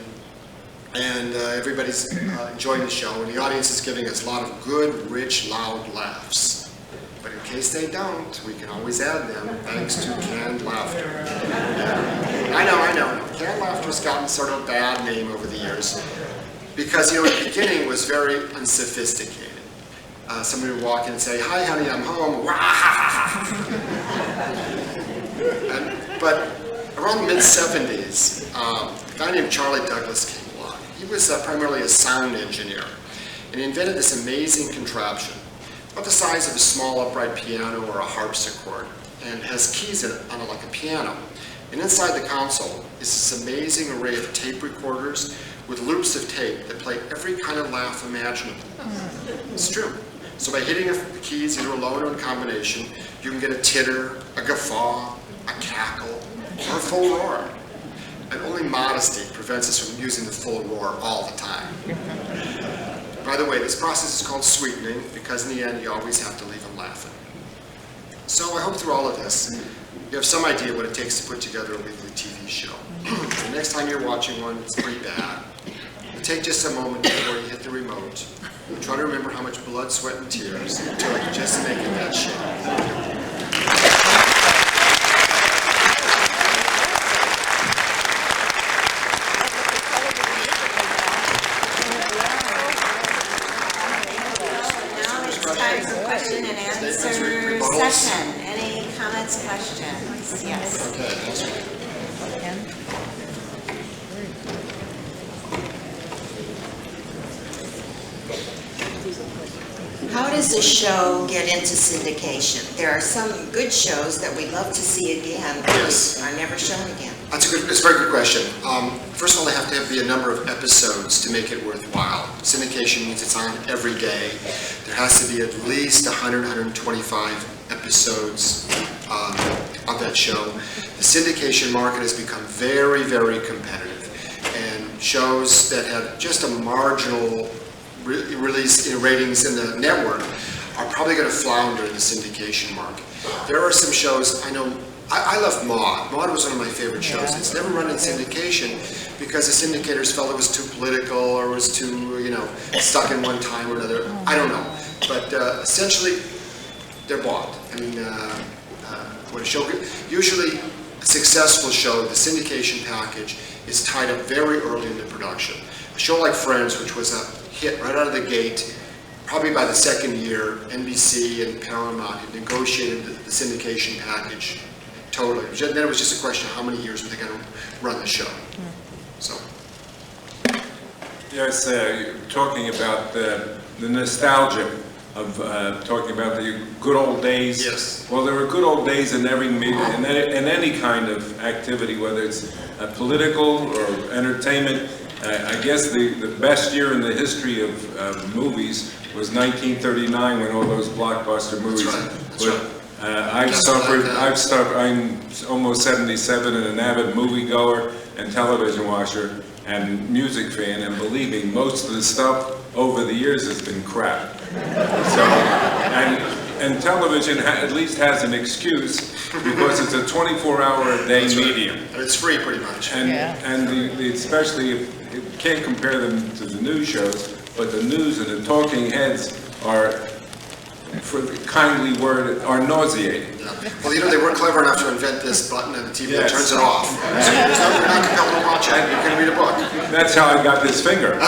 and everybody's enjoying the show, and the audience is giving us a lot of good, rich, loud laughs. But in case they don't, we can always add them thanks to canned laughter. Yeah. I know. Canned laughter has gotten sort of a bad name over the years because, in the beginning it was very unsophisticated. Somebody would walk in and say, "Hi, honey, I'm home." But around the mid-'70s, a guy named Charlie Douglas came along. He was primarily a sound engineer, and he invented this amazing contraption, about the size of a small upright piano or a harpsichord, and has keys in it on it like a piano. And inside the console is this amazing array of tape recorders with loops of tape that play every kind of laugh imaginable. It's true. So by hitting the keys either alone or in combination, you can get a titter, a guffaw, a cackle, or a full roar. And only modesty prevents us from using the full roar all the time. By the way, this process is called sweetening because in the end you always have to leave them laughing. So I hope through all of this, you have some idea what it takes to put together a weekly TV show. The next time you're watching one, it's pretty bad. But take just a moment before you hit the remote. Try to remember how much blood, sweat, and tears it took just to make it that show. Question and answer session. Any comments, questions? Yes. Okay, that's right. How does a show get into syndication? There are some good shows that we'd love to see again, but Yes. are never shown again. That's a very good question. First of all, they have to be a number of episodes to make it worthwhile. Syndication means it's on every day. There has to be at least 100, 125 episodes of that show. The syndication market has become very, very competitive, and shows that have just a marginal release ratings in the network are probably going to flounder in the syndication market. There are some shows, I know, I love Maude. Maude was one of my favorite shows. Yeah. It's never run in syndication because the syndicators felt it was too political or was too, stuck in one time or another. I don't know. But essentially, they're bought. I mean, when a show, usually a successful show, the syndication package is tied up very early in the production. A show like Friends, which was a hit right out of the gate, probably by the second year, NBC and Paramount had negotiated the syndication package totally. Then it was just a question of how many years were they going to run the show. So. Yes, talking about the nostalgia of talking about the good old days. Yes. Well, there were good old days in every media, in any kind of activity, whether it's political or entertainment. I guess the best year in the history of movies was 1939, when all those blockbuster movies. That's right. I'm almost 77 and an avid moviegoer and television watcher and music fan, and believe me, most of the stuff over the years has been crap. So, and television at least has an excuse because it's a 24-hour-a-day medium. And it's free pretty much. And especially, you can't compare them to the news shows, but the news and the talking heads are, for the kindly word, are nauseating. Yeah. Well, they were clever enough to invent this button and the TV that Yes. turns it off. So you're not compelled to watch it. You can read a book. That's how I got this finger.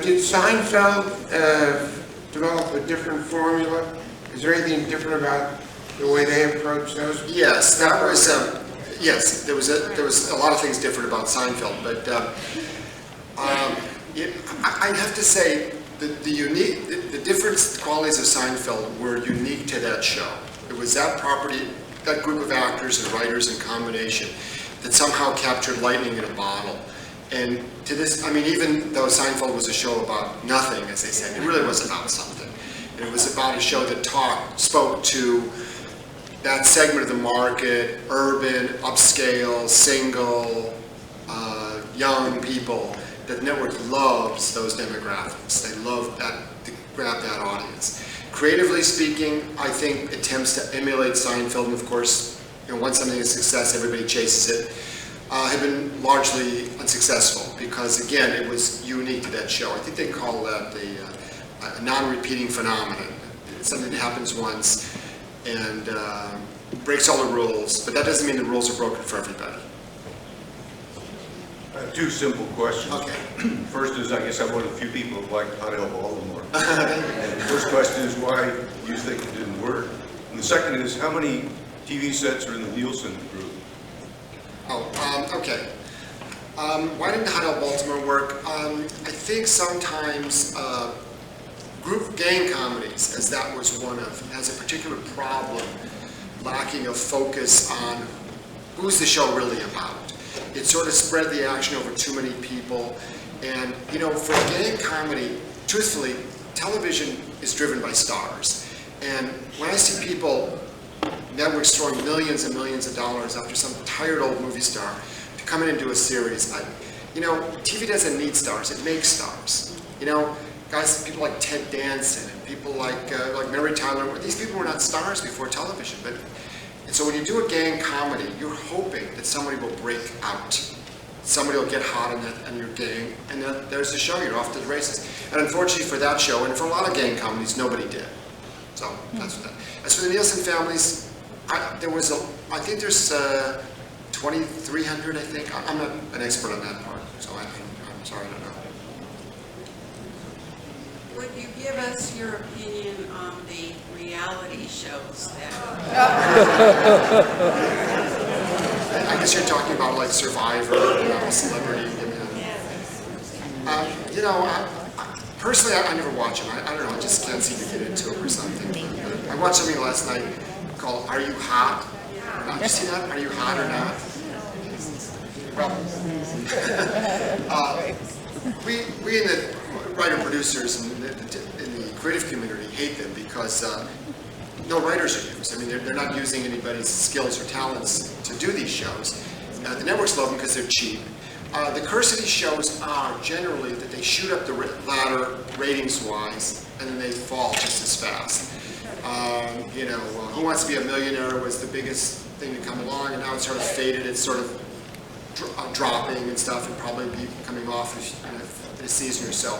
Did Seinfeld develop a different formula? Is there anything different about the way they approach those? Yes, that was. Yes, there was a lot of things different about Seinfeld, but I'd have to say the different qualities of Seinfeld were unique to that show. It was that property, that group of actors and writers in combination that somehow captured lightning in a bottle. And to this, I mean, even though Seinfeld was a show about nothing, as they said, it really was about something. And it was about a show that spoke to that segment of the market, urban, upscale, single, young people. The network loves those demographics. They love that, to grab that audience. Creatively speaking, I think attempts to emulate Seinfeld, and of course, once something is a success, everybody chases it, have been largely unsuccessful because, again, it was unique to that show. I think they call that a non-repeating phenomenon. It's something that happens once and breaks all the rules, but that doesn't mean the rules are broken for everybody. Two simple questions. Okay. First is, I guess I'm one of the few people who like Hot L Baltimore. And the first question is why you think it didn't work. And the second is, how many TV sets are in the Nielsen group? Okay. Why didn't Hot L Baltimore work? I think sometimes group gang comedies, as that was one of, has a particular problem lacking a focus on who's the show really about. It sort of spread the action over too many people. And, for a gang comedy, truthfully, television is driven by stars. And when I see people, networks throwing millions and millions of dollars after some tired old movie star to come in and do a series, TV doesn't need stars, it makes stars. Guys, people like Ted Danson and people like Mary Tyler, these people were not stars before television. And so when you do a gang comedy, you're hoping that somebody will break out. Somebody will get hot on your gang, and then there's the show, you're off to the races. And unfortunately for that show, and for a lot of gang comedies, nobody did. So that's what that. As for the Nielsen families, I think there's 2,300, I think. I'm not an expert on that part, so I'm sorry, I don't know. Would you give us your opinion on the reality shows that? I guess you're talking about like Survivor, Celebrity. You know, personally, I never watch them. I don't know, I just can't seem to get into it or something. I watched something last night called Are You Hot? Did you see that? Are You Hot or Not? Well, we in the writer-producers in the creative community hate them because no writers are used. I mean, they're not using anybody's skills or talents to do these shows. The networks love them because they're cheap. The curse of these shows are generally that they shoot up the ladder ratings-wise, and then they fall just as fast. You know, Who Wants to Be a Millionaire was the biggest thing to come along, and now it's sort of faded. It's sort of dropping and stuff, and probably be coming off in a season or so.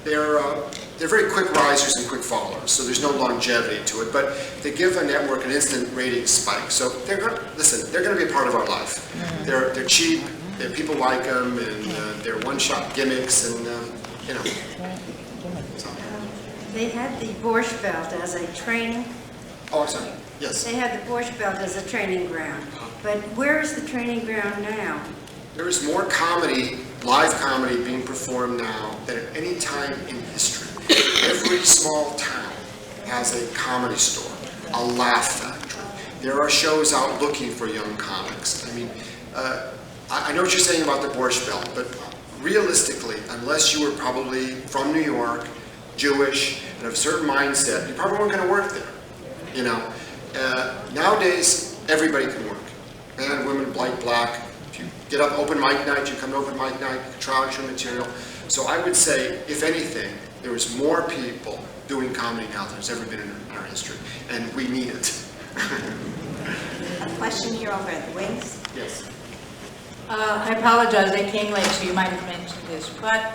They're very quick risers and quick followers, so there's no longevity to it. But they give a network an instant rating spike. So they're going to be a part of our life. They're cheap. People like them, and they're one-shot gimmicks, and you know. So. They had the Borscht Belt as a training. Oh, I'm sorry. Yes. They had the Borscht Belt as a training ground. But where is the training ground now? There is more comedy, live comedy, being performed now than at any time in history. Every small town has a comedy store, a laugh factory. There are shows out looking for young comics. I mean, I know what you're saying about the Borscht Belt, but realistically, unless you were probably from New York, Jewish, and of a certain mindset, you probably weren't going to work there. You know, nowadays everybody can work. Man, women, white, black. If you get up open mic night, you come to open mic night, you try out your material. So I would say, if anything, there is more people doing comedy now than there's ever been in our history, and we need it. A question here over at the wings. Yes. I apologize, I came late, so you might have mentioned this, but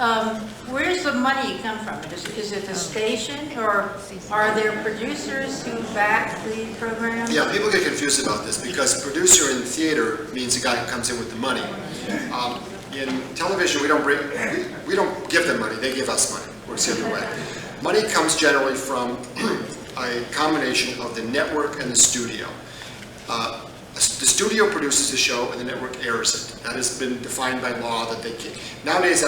where's the money come from? Is it the station, or are there producers who back the program? Yeah, people get confused about this because producer in theater means the guy who comes in with the money. In television, we don't give them money; they give us money. Works the other way. Money comes generally from a combination of the network and the studio. The studio produces the show and the network airs it. That has been defined by law that they can. Nowadays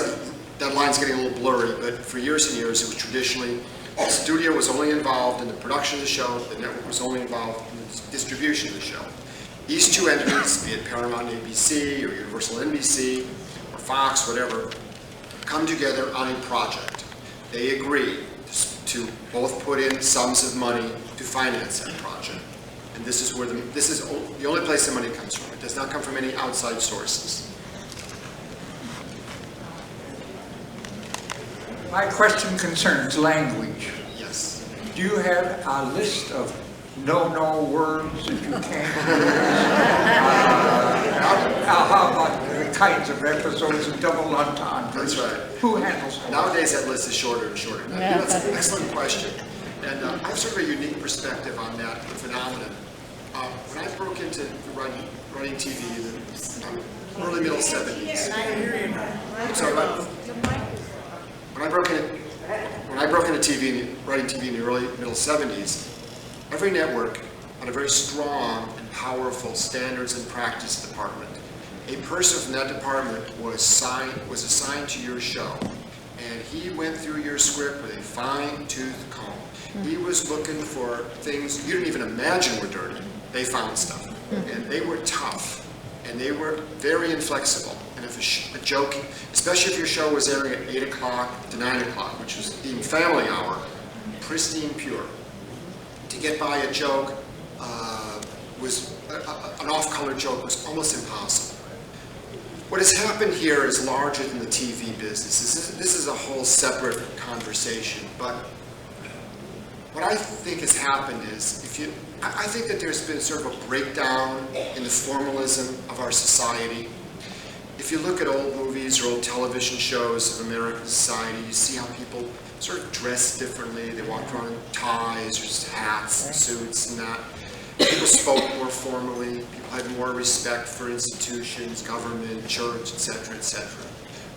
that line's getting a little blurry, but for years and years it was traditionally the studio was only involved in the production of the show, the network was only involved in the distribution of the show. These two entities, be it Paramount ABC or Universal NBC or Fox, whatever, come together on a project. They agree to both put in sums of money to finance that project. And this is where this is the only place the money comes from. It does not come from any outside sources. My question concerns language. Yes. Do you have a list of no words that you can't use? How about the kinds of episodes of double entendres? That's right. Who handles that? Nowadays that list is shorter and shorter. Now, that's an excellent question. And I have sort of a unique perspective on that phenomenon. When I broke into writing TV in the early middle 70s, I'm sorry, when I broke into TV, writing TV in the early middle 70s, every network had a very strong and powerful standards and practice department. A person from that department was assigned to your show, and he went through your script with a fine-tooth comb. He was looking for things you didn't even imagine were dirty. They found stuff. And they were tough. And they were very inflexible. And if a joke, especially if your show was airing at 8 o'clock to 9 o'clock, which was deemed family hour, pristine pure. To get by a joke was, an off-color joke was almost impossible. What has happened here is larger than the TV business. This is a whole separate conversation. But what I think has happened is, I think that there's been sort of a breakdown in the formalism of our society. If you look at old movies or old television shows of American society, you see how people sort of dress differently. They walked around in ties or just hats and suits and that. People spoke more formally. People had more respect for institutions, government, church, etc., etc.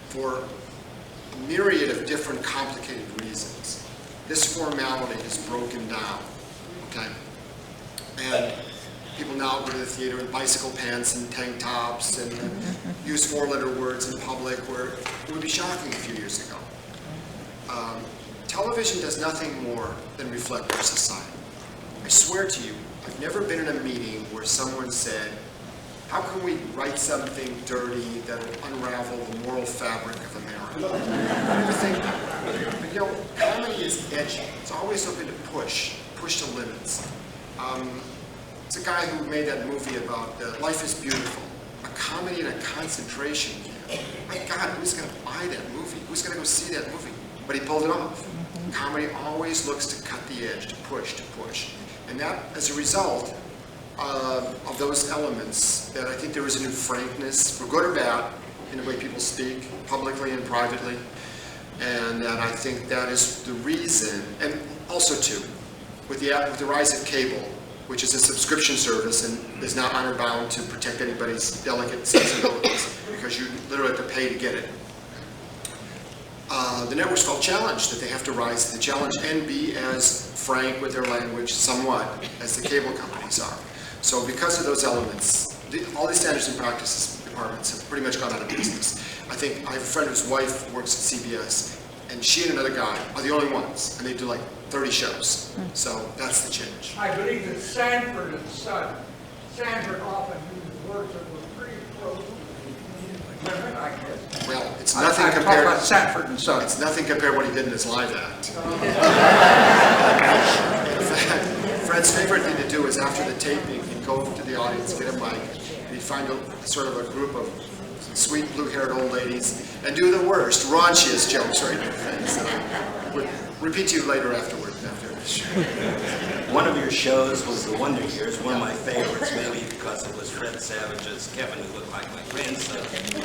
For a myriad of different complicated reasons. This formality is broken down, okay? And people now out, go to the theater in bicycle pants and tank tops and use four-letter words in public where it would be shocking a few years ago. Television does nothing more than reflect our society. I swear to you, I've never been in a meeting where someone said, how can we write something dirty that will unravel the moral fabric of America? I never think that. But you know, comedy is edgy. It's always looking to push the limits. It's a guy who made that movie about Life is Beautiful, a comedy in a concentration camp. My God, who's going to buy that movie? Who's going to go see that movie? But he pulled it off. Comedy always looks to cut the edge, to push. And that, as a result of those elements, that I think there is a new frankness, for good or bad, in the way people speak, publicly and privately. And that I think that is the reason, and also too, with the rise of cable, which is a subscription service and is now honor-bound to protect anybody's delicate sensibilities, because you literally have to pay to get it. The networks felt challenged, that they have to rise to the challenge and be as frank with their language, somewhat, as the cable companies are. So because of those elements, all these standards and practices departments have pretty much gone out of business. I think I have a friend whose wife works at CBS, and she and another guy are the only ones, and they do like 30 shows. So that's the change. I believe that Sanford and Son, Sanford often used words that were pretty close to women, I guess. Well, it's nothing I'm compared. talking about Sanford and Son. It's nothing compared to what he did in his live act. In fact, Fred's favorite thing to do is after the taping, he'd go to the audience, get a mic, and he'd find a sort of a group of sweet blue-haired old ladies and do the worst, raunchiest jokes right in their face. And I would repeat to you later afterward, after the show. One of your shows was The Wonder Years, one of my favorites, maybe because it was Fred Savage's Kevin, who looked like my grandson.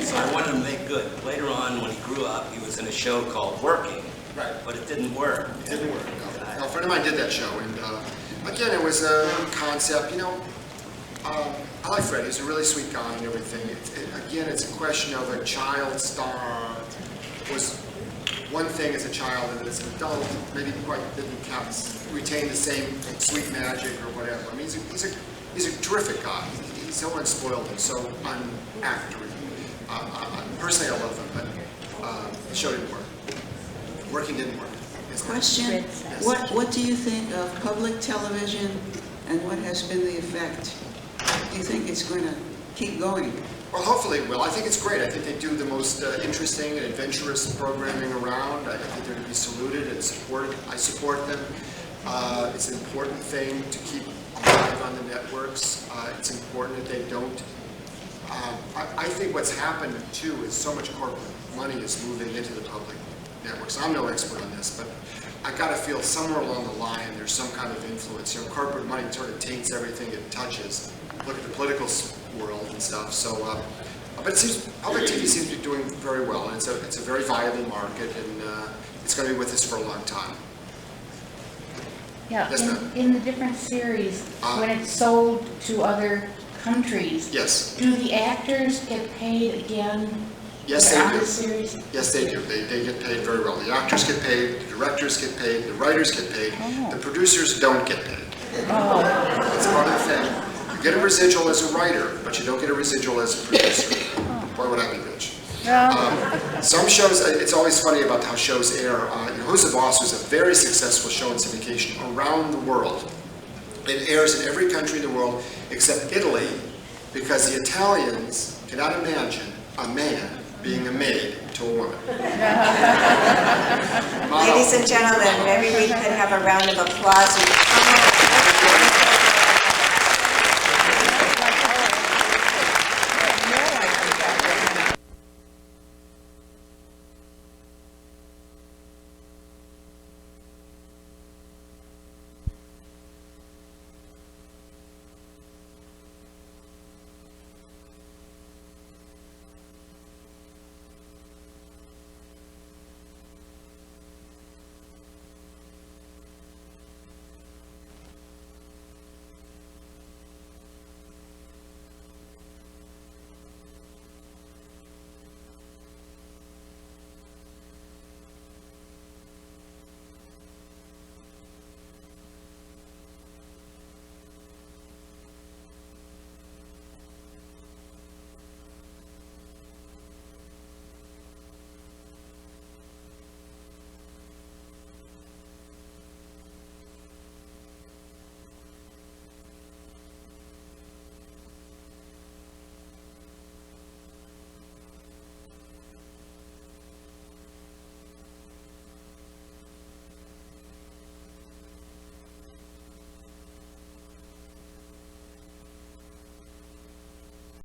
So I wanted to make good. Later on, when he grew up, he was in a show called Working, Right. but it didn't work. It didn't work. No, a friend of mine did that show, and again, it was a concept. You know, I like Fred. He's a really sweet guy and everything. Again, it's a question of a child star was one thing as a child, and as an adult, maybe quite didn't retain the same sweet magic or whatever. I mean, he's a terrific guy. He's so unspoiled and so unactory. Personally, I love him, but the show didn't work. Working didn't work. Question, Yes. what do you think of public television and what has been the effect? Do you think it's going to keep going? Well, hopefully it will. I think it's great. I think they do the most interesting and adventurous programming around. I think they're to be saluted and supported. I support them. It's an important thing to keep alive on the networks. It's important that they don't. I think what's happened too is so much corporate money is moving into the public networks. I'm no expert on this, but I got to feel somewhere along the line there's some kind of influence. You know, corporate money sort of taints everything it touches. Look at the political world and stuff. So, but it seems public TV seems to be doing very well, and it's a very viable market, and it's going to be with us for a long time. Yeah, Yes, ma'am. in the different series, when it's sold to other countries, Yes. do the actors get paid again? Yes, on they the do. Series? Yes, they do. They get paid very well. The actors get paid, the directors get paid, the writers get paid. Oh. The producers don't get paid. Oh, That's part of the thing. You get a residual as a writer, but you don't get a residual as a producer. Boy, would I be rich. Some shows, it's always funny about how shows air. Who's the Boss was a very successful show in syndication around the world. It airs in every country in the world except Italy, because the Italians cannot imagine a man being a maid to a woman. Ladies and gentlemen, maybe we could have a round of applause.